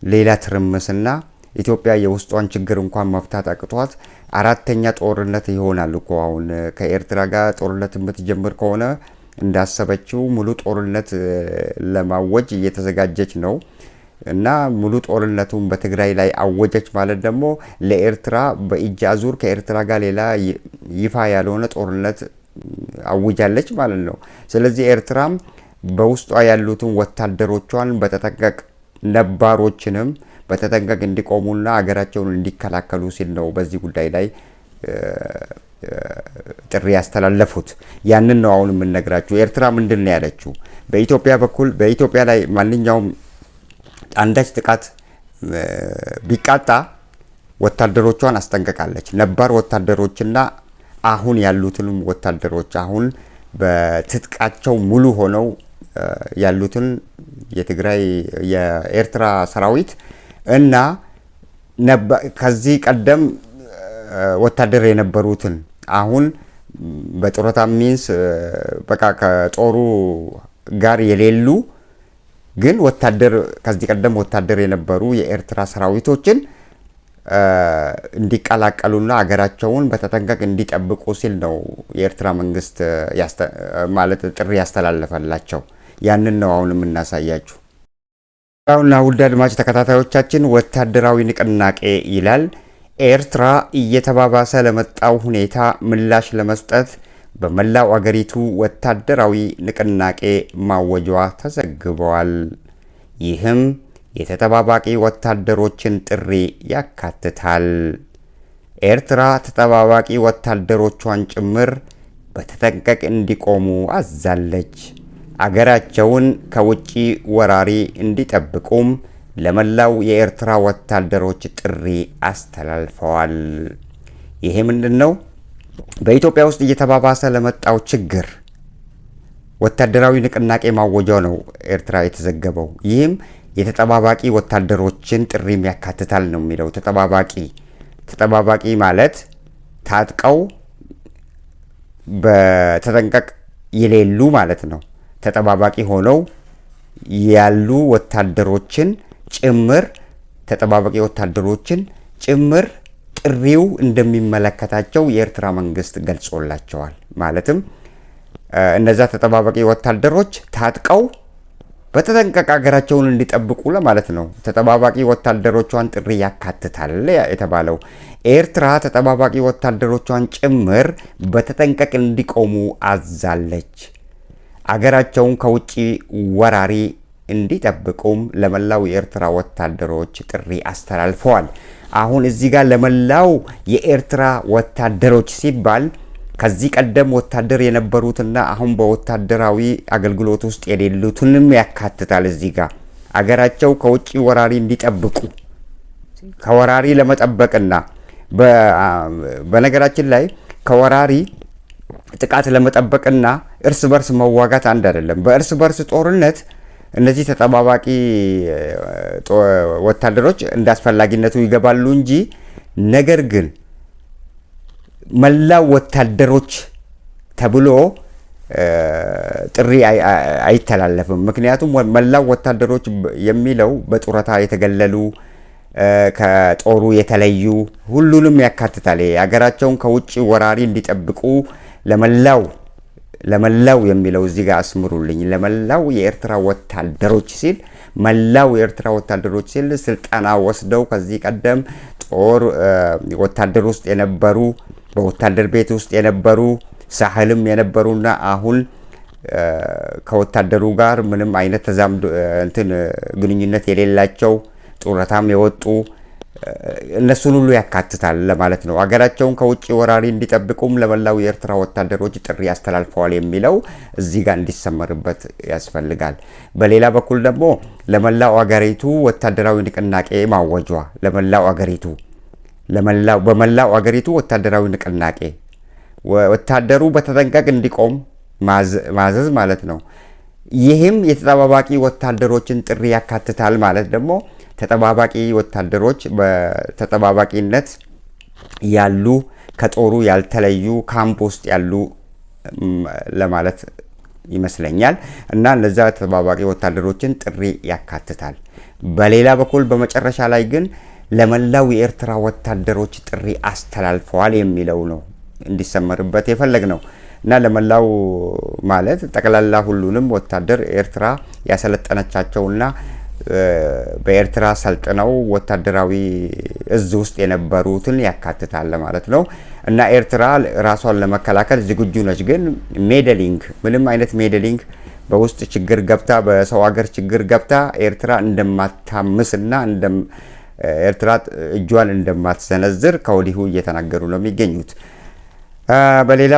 ሌላ ትርምስና ኢትዮጵያ የውስጧን ችግር እንኳን መፍታት አቅቷት አራተኛ ጦርነት ይሆናል እኮ። አሁን ከኤርትራ ጋር ጦርነት የምትጀምር ከሆነ እንዳሰበችው ሙሉ ጦርነት ለማወጅ እየተዘጋጀች ነው። እና ሙሉ ጦርነቱን በትግራይ ላይ አወጀች ማለት ደግሞ ለኤርትራ በእጅ አዙር ከኤርትራ ጋር ሌላ ይፋ ያልሆነ ጦርነት አውጃለች ማለት ነው። ስለዚህ ኤርትራም በውስጧ ያሉትን ወታደሮቿን በተጠንቀቅ ነባሮችንም በተጠንቀቅ እንዲቆሙና አገራቸውን እንዲከላከሉ ሲል ነው በዚህ ጉዳይ ላይ ጥሪ ያስተላለፉት። ያንን ነው አሁን የምንነግራችሁ። ኤርትራ ምንድን ነው ያለችው? በኢትዮጵያ በኩል በኢትዮጵያ ላይ ማንኛውም አንዳች ጥቃት ቢቃጣ ወታደሮቿን አስጠንቀቃለች። ነባር ወታደሮችና አሁን ያሉትንም ወታደሮች አሁን በትጥቃቸው ሙሉ ሆነው ያሉትን የትግራይ የኤርትራ ሰራዊት እና ከዚህ ቀደም ወታደር የነበሩትን አሁን በጡረታ ሚንስ በቃ ከጦሩ ጋር የሌሉ ግን ወታደር ከዚህ ቀደም ወታደር የነበሩ የኤርትራ ሰራዊቶችን እንዲቀላቀሉና አገራቸውን በተጠንቀቅ እንዲጠብቁ ሲል ነው የኤርትራ መንግስት ማለት ጥሪ ያስተላለፈላቸው። ያንን ነው አሁን የምናሳያችሁ። አሁንና ውድ አድማጭ ተከታታዮቻችን ወታደራዊ ንቅናቄ ይላል። ኤርትራ እየተባባሰ ለመጣው ሁኔታ ምላሽ ለመስጠት በመላው አገሪቱ ወታደራዊ ንቅናቄ ማወጇ ተዘግቧል። ይህም የተጠባባቂ ወታደሮችን ጥሪ ያካትታል። ኤርትራ ተጠባባቂ ወታደሮቿን ጭምር በተጠንቀቅ እንዲቆሙ አዛለች። አገራቸውን ከውጪ ወራሪ እንዲጠብቁም ለመላው የኤርትራ ወታደሮች ጥሪ አስተላልፈዋል። ይሄ ምንድነው? በኢትዮጵያ ውስጥ እየተባባሰ ለመጣው ችግር ወታደራዊ ንቅናቄ ማወጇ ነው ኤርትራ የተዘገበው። ይህም የተጠባባቂ ወታደሮችን ጥሪም ያካትታል ነው የሚለው። ተጠባባቂ ማለት ታጥቀው በተጠንቀቅ የሌሉ ማለት ነው። ተጠባባቂ ሆነው ያሉ ወታደሮችን ጭምር ተጠባባቂ ወታደሮችን ጭምር ጥሪው እንደሚመለከታቸው የኤርትራ መንግስት ገልጾላቸዋል። ማለትም እነዛ ተጠባባቂ ወታደሮች ታጥቀው በተጠንቀቅ ሀገራቸውን እንዲጠብቁ ለማለት ነው። ተጠባባቂ ወታደሮቿን ጥሪ ያካትታል የተባለው ኤርትራ ተጠባባቂ ወታደሮቿን ጭምር በተጠንቀቅ እንዲቆሙ አዛለች። አገራቸውን ከውጪ ወራሪ እንዲጠብቁም ለመላው የኤርትራ ወታደሮች ጥሪ አስተላልፈዋል። አሁን እዚህ ጋር ለመላው የኤርትራ ወታደሮች ሲባል ከዚህ ቀደም ወታደር የነበሩትና አሁን በወታደራዊ አገልግሎት ውስጥ የሌሉትንም ያካትታል። እዚህ ጋር አገራቸው ከውጪ ወራሪ እንዲጠብቁ ከወራሪ ለመጠበቅና በነገራችን ላይ ከወራሪ ጥቃት ለመጠበቅና እርስ በርስ መዋጋት አንድ አይደለም። በእርስ በርስ ጦርነት እነዚህ ተጠባባቂ ወታደሮች እንዳስፈላጊነቱ ይገባሉ እንጂ ነገር ግን መላው ወታደሮች ተብሎ ጥሪ አይተላለፍም። ምክንያቱም መላው ወታደሮች የሚለው በጡረታ የተገለሉ ከጦሩ የተለዩ ሁሉንም ያካትታል። ሀገራቸውን ከውጪ ወራሪ እንዲጠብቁ ለመላው የሚለው እዚህ ጋር አስምሩልኝ። ለመላው የኤርትራ ወታደሮች ሲል መላው የኤርትራ ወታደሮች ሲል ስልጠና ወስደው ከዚህ ቀደም ጦር ወታደር ውስጥ የነበሩ በወታደር ቤት ውስጥ የነበሩ ሳህልም የነበሩና አሁን ከወታደሩ ጋር ምንም አይነት ተዛምዶ ግንኙነት የሌላቸው ጡረታም የወጡ እነሱን ሁሉ ያካትታል ለማለት ነው። አገራቸውን ከውጭ ወራሪ እንዲጠብቁም ለመላው የኤርትራ ወታደሮች ጥሪ ያስተላልፈዋል የሚለው እዚህ ጋር እንዲሰመርበት ያስፈልጋል። በሌላ በኩል ደግሞ ለመላው አገሪቱ ወታደራዊ ንቅናቄ ማወጇ በመላው አገሪቱ ወታደራዊ ንቅናቄ ወታደሩ በተጠንቀቅ እንዲቆም ማዘዝ ማለት ነው። ይህም የተጠባባቂ ወታደሮችን ጥሪ ያካትታል ማለት ደግሞ ተጠባባቂ ወታደሮች በተጠባባቂነት ያሉ ከጦሩ ያልተለዩ ካምፕ ውስጥ ያሉ ለማለት ይመስለኛል እና እነዛ ተጠባባቂ ወታደሮችን ጥሪ ያካትታል። በሌላ በኩል በመጨረሻ ላይ ግን ለመላው የኤርትራ ወታደሮች ጥሪ አስተላልፈዋል የሚለው ነው እንዲሰመርበት የፈለግ ነው እና ለመላው ማለት ጠቅላላ ሁሉንም ወታደር ኤርትራ ያሰለጠነቻቸውና በኤርትራ ሰልጥነው ወታደራዊ እዝ ውስጥ የነበሩትን ያካትታል ማለት ነው እና ኤርትራ ራሷን ለመከላከል ዝግጁ ነች። ግን ሜደሊንግ ምንም አይነት ሜደሊንግ በውስጥ ችግር ገብታ በሰው ሀገር ችግር ገብታ ኤርትራ እንደማታምስና ኤርትራ እጇን እንደማትሰነዝር ከወዲሁ እየተናገሩ ነው የሚገኙት። በሌላ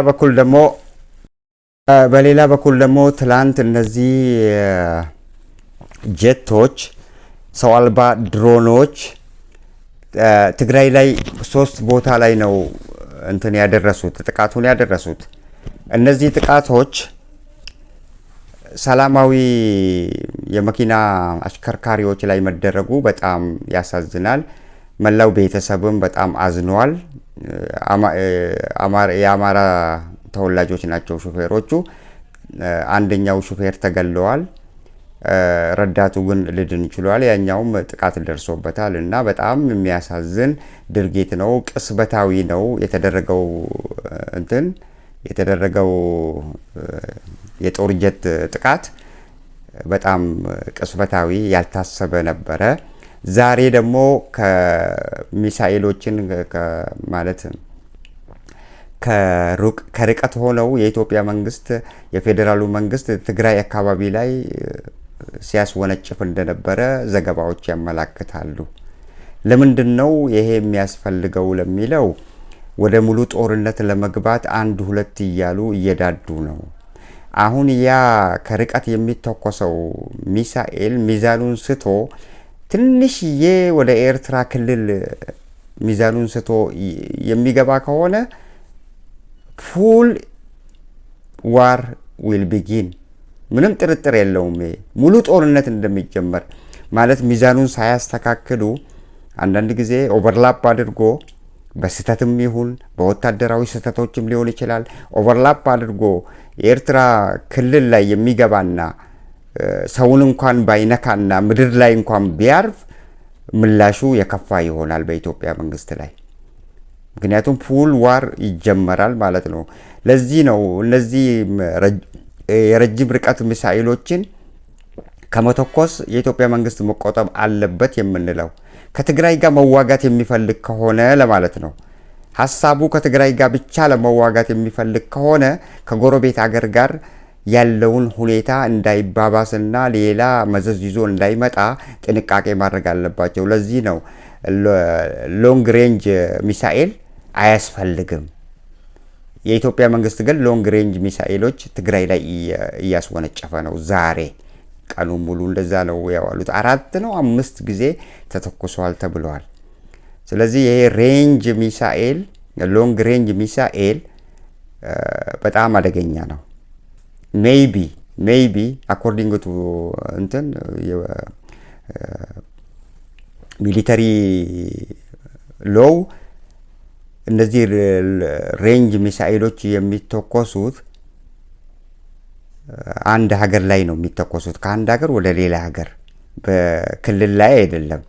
በኩል ደግሞ ትላንት እነዚህ ጀቶች ሰው አልባ ድሮኖች ትግራይ ላይ 3 ቦታ ላይ ነው ጥቃቱን ያደረሱት። እነዚህ ጥቃቶች ሰላማዊ የመኪና አሽከርካሪዎች ላይ መደረጉ በጣም ያሳዝናል። መላው ቤተሰብም በጣም አዝኗል። የአማራ ተወላጆች ናቸው ሹፌሮቹ። አንደኛው ሹፌር ተገለዋል፣ ረዳቱ ግን ልድን ችሏል። ያኛውም ጥቃት ደርሶበታል እና በጣም የሚያሳዝን ድርጊት ነው። ቅስበታዊ ነው የተደረገው የጦር ጀት ጥቃት በጣም ቅስበታዊ ያልታሰበ ነበረ። ዛሬ ደግሞ ከሚሳኤሎችን ማለት ከርቀት ሆነው የኢትዮጵያ መንግስት የፌዴራሉ መንግስት ትግራይ አካባቢ ላይ ሲያስወነጭፍ እንደነበረ ዘገባዎች ያመላክታሉ። ለምንድን ነው ይሄ የሚያስፈልገው ለሚለው ወደ ሙሉ ጦርነት ለመግባት 1-2 እያሉ እየዳዱ ነው። አሁን ያ ከርቀት የሚተኮሰው ሚሳኤል ሚዛኑን ስቶ ትንሽዬ ወደ ኤርትራ ክልል ሚዛኑን ስቶ የሚገባ ከሆነ ፉል ዋር ዊል ቢጊን ምንም ጥርጥር የለውም። ሙሉ ጦርነት እንደሚጀመር ማለት ሚዛኑን ሳያስተካክሉ አንዳንድ ጊዜ ኦቨርላፕ አድርጎ በስተትም ይሁን በወታደራዊ ስተቶችም ሊሆን ይችላል ኦቨርላፕ አድርጎ የኤርትራ ክልል ላይ የሚገባና ሰውን እንኳን ባይነካና ምድር ላይ እንኳን ቢያርፍ ምላሹ የከፋ ይሆናል በኢትዮጵያ መንግስት ላይ። ምክንያቱም ፉል ዋር ይጀመራል ማለት ነው። ለዚህ ነው እነዚህ የረጅም ርቀት ሚሳኤሎችን ከመተኮስ የኢትዮጵያ መንግስት መቆጠብ አለበት የምንለው። ከትግራይ ጋር መዋጋት የሚፈልግ ከሆነ ለማለት ነው። ሐሳቡ ከትግራይ ጋር ብቻ ለመዋጋት የሚፈልግ ከሆነ ከጎረቤት ሀገር ጋር ያለውን ሁኔታ እንዳይባባስና ሌላ መዘዝ ይዞ እንዳይመጣ ጥንቃቄ ማድረግ አለባቸው። ለዚህ ነው ሎንግ ሬንጅ ሚሳኤል አያስፈልግም። የኢትዮጵያ መንግስት ግን ሎንግ ሬንጅ ሚሳኤሎች ትግራይ ላይ እያስወነጨፈ ነው። ዛሬ ቀኑ ሙሉ እንደዛ ነው ያዋሉት። 4 ነው 5 ጊዜ ተተኩሷል ተብሏል። ስለዚህ ይሄ ሬንጅ ሚሳኤል ሎንግ ሬንጅ ሚሳኤል በጣም አደገኛ ነው። ሜይቢ አኮርዲንግ ቱ ሚሊተሪ ሎው እነዚህ ሬንጅ ሚሳኤሎች የሚተኮሱት አንድ ሀገር ላይ ነው የሚተኮሱት። ከአንድ ሀገር ወደ ሌላ ሀገር በክልል ላይ አይደለም።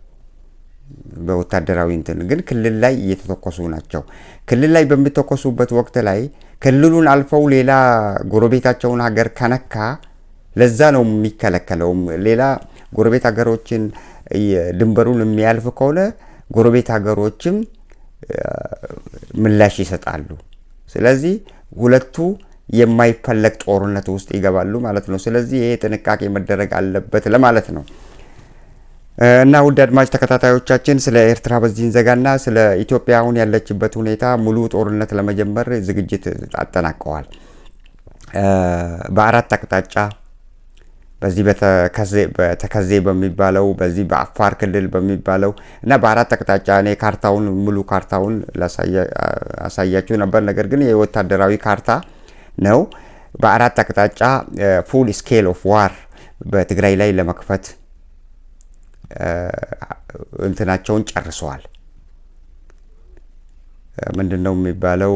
በወታደራዊ ግን ክልል ላይ እየተተኮሱ ናቸው። ክልል ላይ በሚተኮሱበት ወቅት ላይ ክልሉን አልፈው ሌላ ጎረቤታቸውን ሀገር ከነካ ለዛ ነው የሚከለከለው። ሌላ ጎረቤት ሀገሮችን ድንበሩን የሚያልፍ ከሆነ ጎረቤት ሀገሮችም ምላሽ ይሰጣሉ። ስለዚህ ሁለቱ የማይፈለግ ጦርነት ውስጥ ይገባሉ ማለት ነው። ስለዚህ ይሄ ጥንቃቄ መደረግ አለበት ለማለት ነው። እና ውድ አድማጭ ተከታታዮቻችን ስለ ኤርትራ በዚህ እንዘጋና ስለ ኢትዮጵያ አሁን ያለችበት ሁኔታ ሙሉ ጦርነት ለመጀመር ዝግጅት አጠናቀዋል። በአራት አቅጣጫ በዚህ በተከዜ በሚባለው በዚህ በአፋር ክልል በሚባለው እና በአራት አቅጣጫ እኔ ካርታውን ሙሉ ካርታውን ላሳያችሁ ነበር። ነገር ግን የወታደራዊ ካርታ ነው። በአራት አቅጣጫ ፉል ስኬል ኦፍ ዋር በትግራይ ላይ ለመክፈት እንትናቸውን ጨርሰዋል። ምንድነው የሚባለው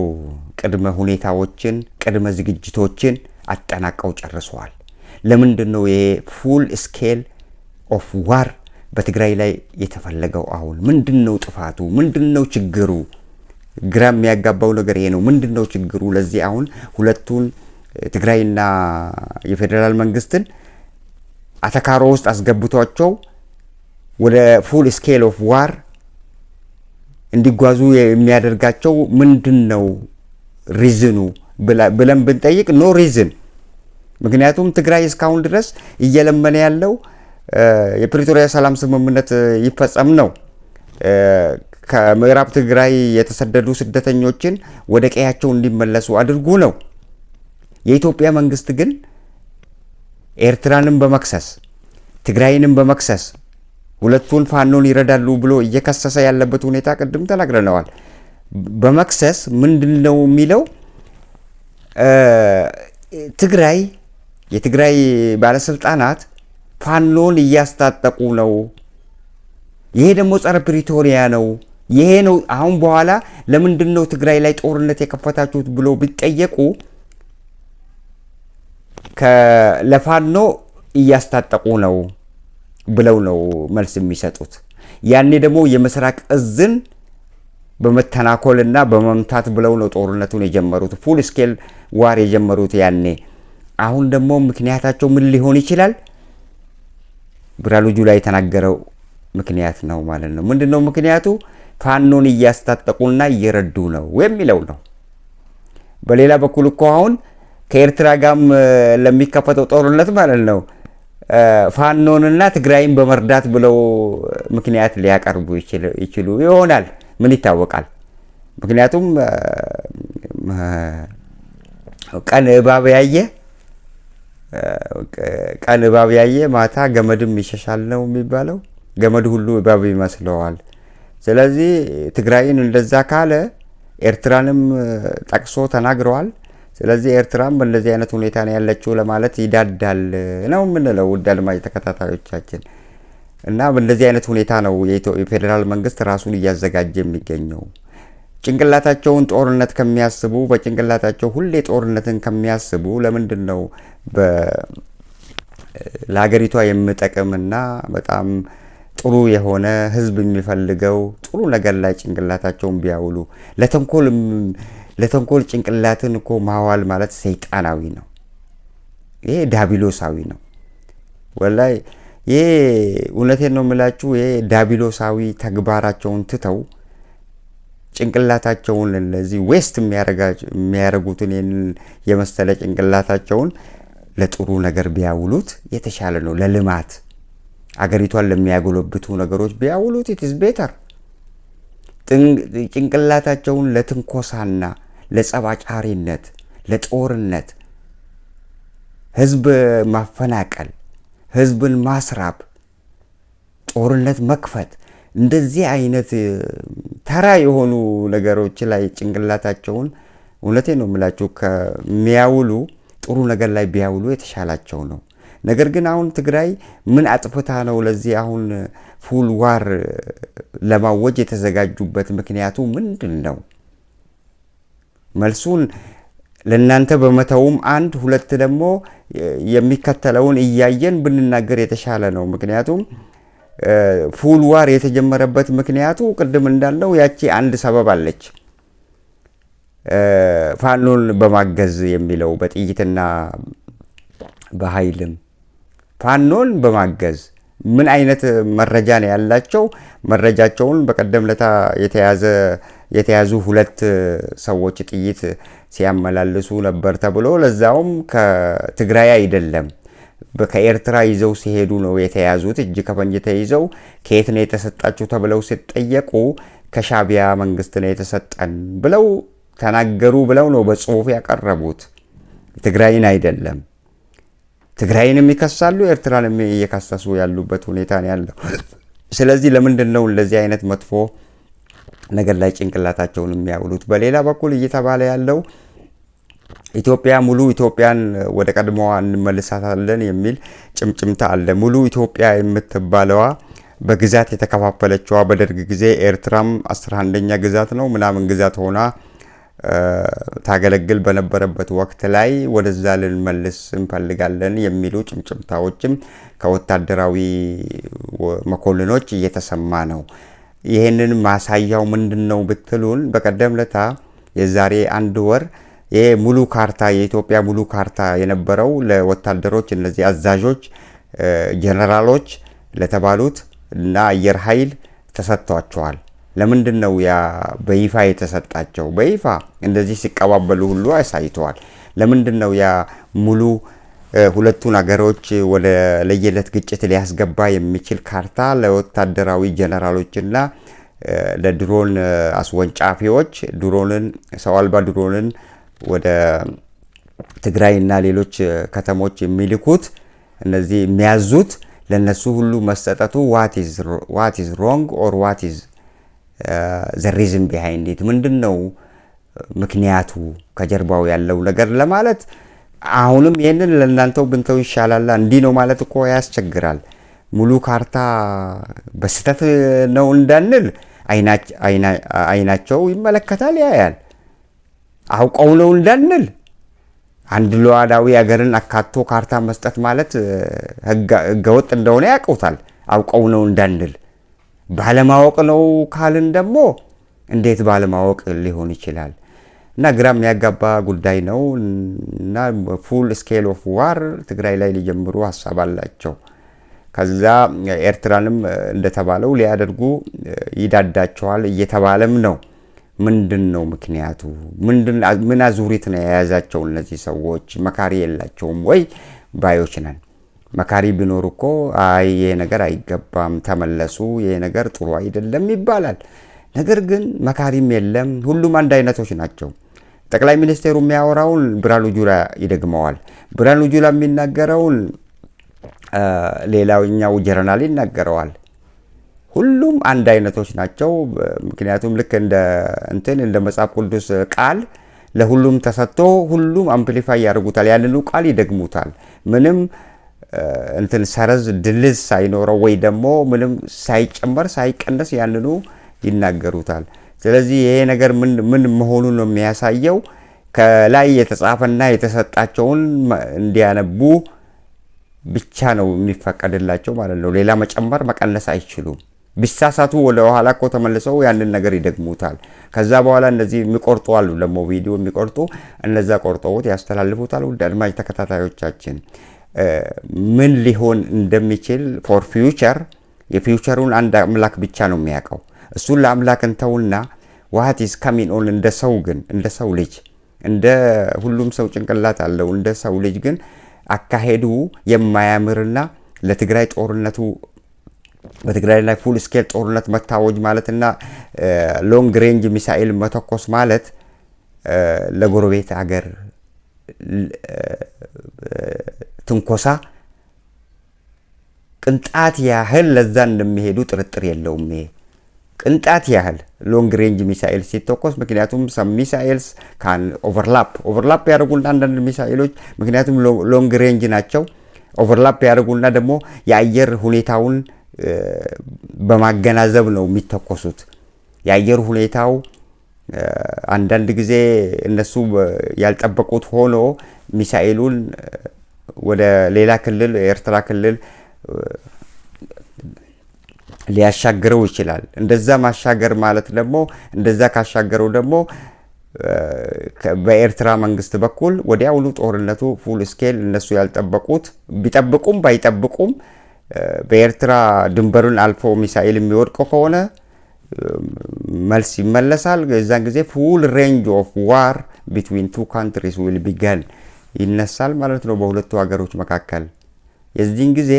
ቅድመ ሁኔታዎችን ቅድመ ዝግጅቶችን አጠናቀው ጨርሰዋል። ለምንድነው ይሄ ፉል ስኬል ኦፍ ዋር በትግራይ ላይ የተፈለገው? አሁን ምንድነው ጥፋቱ? ምንድነው ችግሩ? ግራ የሚያጋባው ነገር ይሄ ነው። ምንድነው ችግሩ? ለዚህ አሁን ሁለቱን ትግራይና የፌደራል መንግስትን አተካሮ ውስጥ አስገብቷቸው ወደ ፉል ስኬል ኦፍ ዋር እንዲጓዙ የሚያደርጋቸው ምንድነው ሪዝኑ ብለን ብንጠይቅ ኖ ሪዝን። ምክንያቱም ትግራይ እስካሁን ድረስ እየለመነ ያለው የፕሪቶሪያ ሰላም ስምምነት ይፈጸም ነው። ከምዕራብ ትግራይ የተሰደዱ ስደተኞችን ወደ ቀያቸው እንዲመለሱ አድርጉ ነው። የኢትዮጵያ መንግስት ግን ኤርትራንም በመክሰስ ትግራይንም በመክሰስ ሁለቱን ፋኖን ይረዳሉ ብሎ እየከሰሰ ያለበት ሁኔታ ቅድም ተናግረናል። በመክሰስ ምንድነው የሚለው የትግራይ ባለስልጣናት ፋኖን እያስታጠቁ ነው፣ ይሄ ደግሞ ጸረ ፕሪቶሪያ ነው፣ ይሄ ነው። አሁን በኋላ ለምንድነው ትግራይ ላይ ጦርነት የከፈታችሁት ብሎ ቢጠየቁ ለፋኖ እያስታጠቁ ነው ብለው ነው መልስ የሚሰጡት። ያኔ ደግሞ የምስራቅ እዝን በመተናኮልና በመምታት ብለው ነው ጦርነቱን የጀመሩት፣ ፉል ስኬል ዋር የጀመሩት ያኔ። አሁን ደግሞ ምክንያታቸው ምን ሊሆን ይችላል? ብርሃኑ ጁላ የተናገረው ምክንያት ነው ማለት ነው። ምንድነው ምክንያቱ? ፋኖን እያስታጠቁና እየረዱ ነው የሚለው ነው። በሌላ በኩል እኮ አሁን ከኤርትራ ጋርም ለሚከፈተው ጦርነት ማለት ነው ፋኖንና ትግራይን በመርዳት ብለው ምክንያት ሊያቀርቡ ይችሉ ይሆናል። ምን ይታወቃል? ምክንያቱም ቀን እባብ ያየ ማታ ገመድም ይሸሻል ነው የሚባለው። ገመድ ሁሉ እባብ ይመስለዋል። ስለዚህ ትግራይን እንደዛ ካለ ኤርትራንም ጠቅሶ ተናግረዋል። ስለዚህ ኤርትራም በእንደዚህ አይነት ሁኔታ ነው ያለችው ለማለት ይዳዳል ነው የምንለው ውድ አድማጭ ተከታታዮቻችን። እና በእንደዚህ አይነት ሁኔታ ነው የፌደራል መንግስት ራሱን እያዘጋጀ የሚገኘው። ጭንቅላታቸውን ጦርነት ከሚያስቡ በጭንቅላታቸው ሁሌ ጦርነትን ከሚያስቡ ለምንድነው ለሀገሪቷ የሚጠቅምና በጣም ጥሩ የሆነ ህዝብ የሚፈልገው ጥሩ ነገር ላይ ጭንቅላታቸውን ቢያውሉ? ለተንኮል ጭንቅላትን እኮ ማዋል ማለት ሰይጣናዊ ነው። ይሄ ዳቢሎሳዊ ነው። ወላይ ይሄ እውነቴን ነው የምላችሁ። ይሄ ዳቢሎሳዊ ተግባራቸውን ትተው ጭንቅላታቸውን ለዚህ ዌስት የሚያረጉትን የመሰለ ጭንቅላታቸውን ለጥሩ ነገር ቢያውሉት የተሻለ ነው። ለልማት አገሪቷን ለሚያጎለብቱ ነገሮች ቢያውሉት it is better። ጭንቅላታቸውን ለትንኮሳና ለጸባጫሪነት፣ ለጦርነት፣ ህዝብ ማፈናቀል፣ ህዝብን ማስራብ፣ ጦርነት መክፈት እንደዚህ አይነት ተራ የሆኑ ነገሮች ላይ ጭንቅላታቸውን እውነቴን ነው የምላችሁ ከሚያውሉ ጥሩ ነገር ላይ ቢያውሉ የተሻላቸው ነው። ነገር ግን አሁን ትግራይ ምን አጥፍታ ነው ለዚህ አሁን ፉል ዋር ለማወጅ የተዘጋጁበት ምክንያቱ ምንድነው? መልሱን ለናንተ በመተውም አንድ ሁለት ደግሞ የሚከተለውን እያየን ብንናገር የተሻለ ነው። ምክንያቱም ፉል ዋር የተጀመረበት ምክንያቱ ቅድም እንዳለው ያቺ አንድ ሰበብ አለች። ፋኖን በማገዝ የሚለው በጥይትና በኃይልም ፋኖን በማገዝ ምን አይነት መረጃ ነው ያላቸው? መረጃቸውን በቀደም ለታ የተያዙ ሁለት ሰዎች ጥይት ሲያመላልሱ ነበር ተብሎ ለዛውም ከትግራይ አይደለም ከኤርትራ ይዘው ሲሄዱ ነው የተያዙት። እጅ ከፈንጅ ተይዘው ከየት ነው የተሰጣቸው ተብለው ሲጠየቁ ከሻቢያ መንግስት ነው የተሰጠን ብለው ተናገሩ ብለው ነው በጽሁፍ ያቀረቡት። ትግራይን አይደለም። ትግራይንም ይከሳሉ፣ ኤርትራንም እየከሰሱ ያሉበት ሁኔታ ነው ያለው። ስለዚህ ለምንድን ነው እንደዚህ አይነት መጥፎ ነገር ላይ ጭንቅላታቸውን የሚያውሉት? በሌላ በኩል እየተባለ ያለው ኢትዮጵያ ሙሉ ኢትዮጵያን ወደ ቀድሞዋ እንመልሳታለን የሚል ጭምጭምታ አለ። ሙሉ ኢትዮጵያ የምትባለዋ በግዛት የተከፋፈለችዋ በደርግ ጊዜ ኤርትራም 11ኛ ግዛት ነው ምናምን ግዛት ሆና ታገለግል በነበረበት ወቅት ላይ ወደዛ ልንመልስ እንፈልጋለን የሚሉ ጭምጭምታዎችም ከወታደራዊ መኮንኖች እየተሰማ ነው። ይሄንን ማሳያው ምንድነው ብትሉን በቀደም ለታ የዛሬ አንድ ወር ሙሉ ካርታ የኢትዮጵያ ሙሉ ካርታ የነበረው ለወታደሮች እነዚህ አዛዦች ጀነራሎች ለተባሉት እና አየር ኃይል ተሰጥቷቸዋል። ለምንድን ነው ያ በይፋ የተሰጣቸው? በይፋ እንደዚህ ሲቀባበሉ ሁሉ አሳይተዋል። ለምንድን ነው ያ ሙሉ ሁለቱን ሀገሮች ወደ ለየለት ግጭት ሊያስገባ የሚችል ካርታ ለወታደራዊ ጀነራሎችና ለድሮን አስወንጫፊዎች ድሮንን ሰው አልባ ድሮንን ወደ ትግራይና ሌሎች ከተሞች የሚልኩት እነዚህ የሚያዙት ለነሱ ሁሉ መስጠቱ what is wrong or what is the reason behind it? ምንድነው ምክንያቱ ከጀርባው ያለው ነገር ለማለት አሁንም ይሄንን ለእናንተው ብንተው ይሻላል። እንዲህ ነው ማለት እኮ ያስቸግራል። ሙሉ ካርታ በስተት ነው እንዳንል አይናቸው ይመለከታል ያያል። አውቀው ነው እንዳንል አንድ ሉዓላዊ ሀገርን አካቶ ካርታ መስጠት ማለት ህገወጥ እንደሆነ ያውቁታል። አውቀው ነው እንዳንል ባለማወቅ ነው ካልን ደግሞ እንዴት ባለማወቅ ሊሆን ይችላል? እና ግራም ያጋባ ጉዳይ ነው። እና ፉል ስኬል ኦፍ ዋር ትግራይ ላይ ሊጀምሩ ሐሳብ አላቸው። ከዛ ኤርትራንም እንደተባለው ሊያደርጉ ይዳዳቸዋል እየተባለም ነው። ምንድነው ምክንያቱ? ምን አዙሪት ነው የያዛቸው እነዚህ ሰዎች? መካሪ የላቸውም ወይ ባዮች ነን። መካሪ ቢኖር እኮ አይ ይሄ ነገር አይገባም ተመለሱ፣ ይሄ ነገር ጥሩ አይደለም ይባላል። ነገር ግን መካሪም የለም። ሁሉም አንድ አይነቶች ናቸው። ጠቅላይ ሚኒስቴሩ የሚያወራውን ብርሃኑ ጁላ ይደግመዋል። ብርሃኑ ጁላ የሚናገረውን ሌላውኛው ጀነራል ይናገረዋል። ሁሉም አንድ አይነቶች ናቸው። ምክንያቱም ልክ እንደ መጽሐፍ ቅዱስ ቃል ለሁሉም ተሰጥቶ ሁሉም አምፕሊፋይ ያደርጉታል። ያንኑ ቃል ይደግሙታል። ምንም ሰረዝ ድልዝ ሳይኖረው ወይ ደግሞ ምንም ሳይጨመር ሳይቀነስ ያንኑ ይናገሩታል። ስለዚህ ይሄ ነገር ምን መሆኑን ነው የሚያሳየው? ከላይ የተጻፈና የተሰጣቸውን እንዲያነቡ ብቻ ነው የሚፈቀድላቸው ማለት ነው። ሌላ መጨመር መቀነስ አይችሉም። ቢሳሳቱ ወደ ኋላ እኮ ተመልሰው ያንን ነገር ይደግሙታል። ከዛ በኋላ እነዚህ የሚቆርጡ አሉ ደግሞ ቪዲዮ የሚቆርጡ እነዛ ቆርጠውት ያስተላልፉታል። ውድ አድማጭ ተከታታዮቻችን ምን ሊሆን እንደሚችል ፎር ፊውቸር የፊውቸሩን አንድ አምላክ ብቻ ነው የሚያውቀው። እሱን ለአምላክ እንተውና what is coming on እንደ ሰው ግን እንደ ሰው ልጅ እንደ ሁሉም ሰው ጭንቅላት አለው። እንደ ሰው ልጅ ግን አካሄዱ የማያምርና ለትግራይ ጦርነቱ በትግራይ ላይ ፉል ስኬል ጦርነት መታወጅ ማለትና ሎንግ ሬንጅ ሚሳኤል መተኮስ ማለት ለጎረቤት ሀገር ትንኮሳ ቅንጣት ያህል ለዛ እንደሚሄዱ ጥርጥር የለውም። ቅንጣት ያህል ሎንግ ሬንጅ ሚሳኤል ሲተኮስ ምክንያቱም some missiles can overlap ያደርጉና አንዳንድ ሚሳኤሎች ምክንያቱም ሎንግ ሬንጅ ናቸው overlap ያደርጉና ደግሞ የአየር ሁኔታውን በማገናዘብ ነው የሚተኮሱት። የአየር ሁኔታው አንዳንድ ጊዜ እነሱ ያልጠበቁት ሆኖ ሚሳኤሉን ወደ ሌላ ክልል ኤርትራ ክልል ሊያሻገረው ይችላል። እንደዛ ማሻገር ማለት ደግሞ እንደዛ ካሻገረው ደግሞ በኤርትራ መንግስት በኩል ወዲያውኑ ጦርነቱ ፉል ስኬል እነሱ ያልጠበቁት ቢጠብቁም ባይጠብቁም በኤርትራ ድንበሩን አልፎ ሚሳኤል የሚወድቅ ከሆነ መልስ ይመለሳል። የዛን ጊዜ ፉል ሬንጅ ኦፍ ዋር ቢትዊን ቱ ካንትሪስ ዊል ቢገን ይነሳል ማለት ነው በሁለቱ ሀገሮች መካከል። የዚህን ጊዜ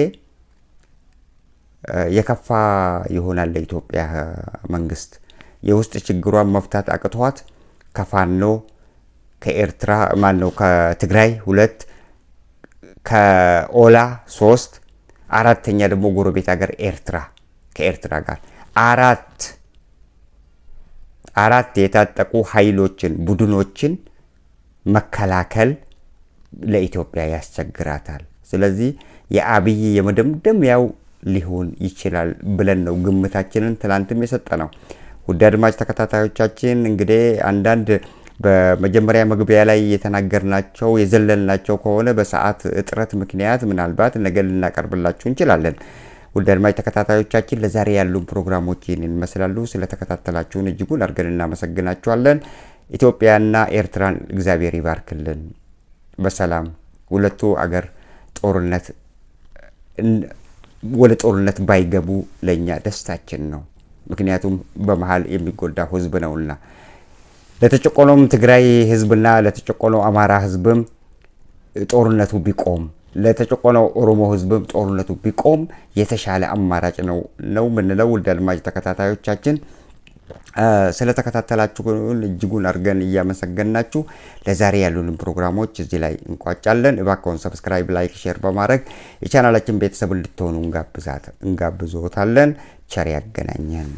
የከፋ ይሆናል ለኢትዮጵያ መንግስት የውስጥ ችግሯን መፍታት አቅቷት ከፋኖ ከኤርትራ ማነው ከትግራይ 2 ከኦላ 3 አራተኛ ደግሞ ጎረቤት ሀገር ኤርትራ ከኤርትራ ጋር አራት የታጠቁ ኃይሎችን ቡድኖችን መከላከል ለኢትዮጵያ ያስቸግራታል። ስለዚህ የአብይ የመደምደሚያው ሊሆን ይችላል ብለን ነው ግምታችንን ትላንትም የሰጠነው። ውድ አድማጭ ተከታታዮቻችን እንግዲህ አንዳንድ በመጀመሪያ መግቢያ ላይ የተናገርናቸው የዘለልናቸው ከሆነ በሰዓት እጥረት ምክንያት ምናልባት ነገ ልናቀርብላችሁ እንችላለን። ውድ አድማጭ ተከታታዮቻችን ለዛሬ ያሉን ፕሮግራሞች ይህንን ይመስላሉ። ስለተከታተላችሁን እጅጉን አድርገን እናመሰግናችኋለን። ኢትዮጵያና ኤርትራን እግዚአብሔር ይባርክልን። በሰላም ሁለቱ አገር ወደ ጦርነት ባይገቡ ለኛ ደስታችን ነው። ምክንያቱም በመሃል የሚጎዳ ህዝብ ነውና ለተጨቆነው ትግራይ ህዝብና ለተጨቆነው አማራ ህዝብም ጦርነቱ ቢቆም ለተጨቆነው ኦሮሞ ህዝብም ጦርነቱ ቢቆም የተሻለ አማራጭ ነው ምንለው። ውድ አድማጭ ተከታታዮቻችን ስለተከታተላችሁን እጅጉን አድርገን እያመሰገንናችሁ ለዛሬ ያሉን ፕሮግራሞች እዚህ ላይ እንቋጫለን። እባክዎን ሰብስክራይብ፣ ላይክ፣ ሼር በማድረግ የቻናላችን ቤተሰብ እንድትሆኑ እንጋብዞታለን። ቸር ያገናኘን።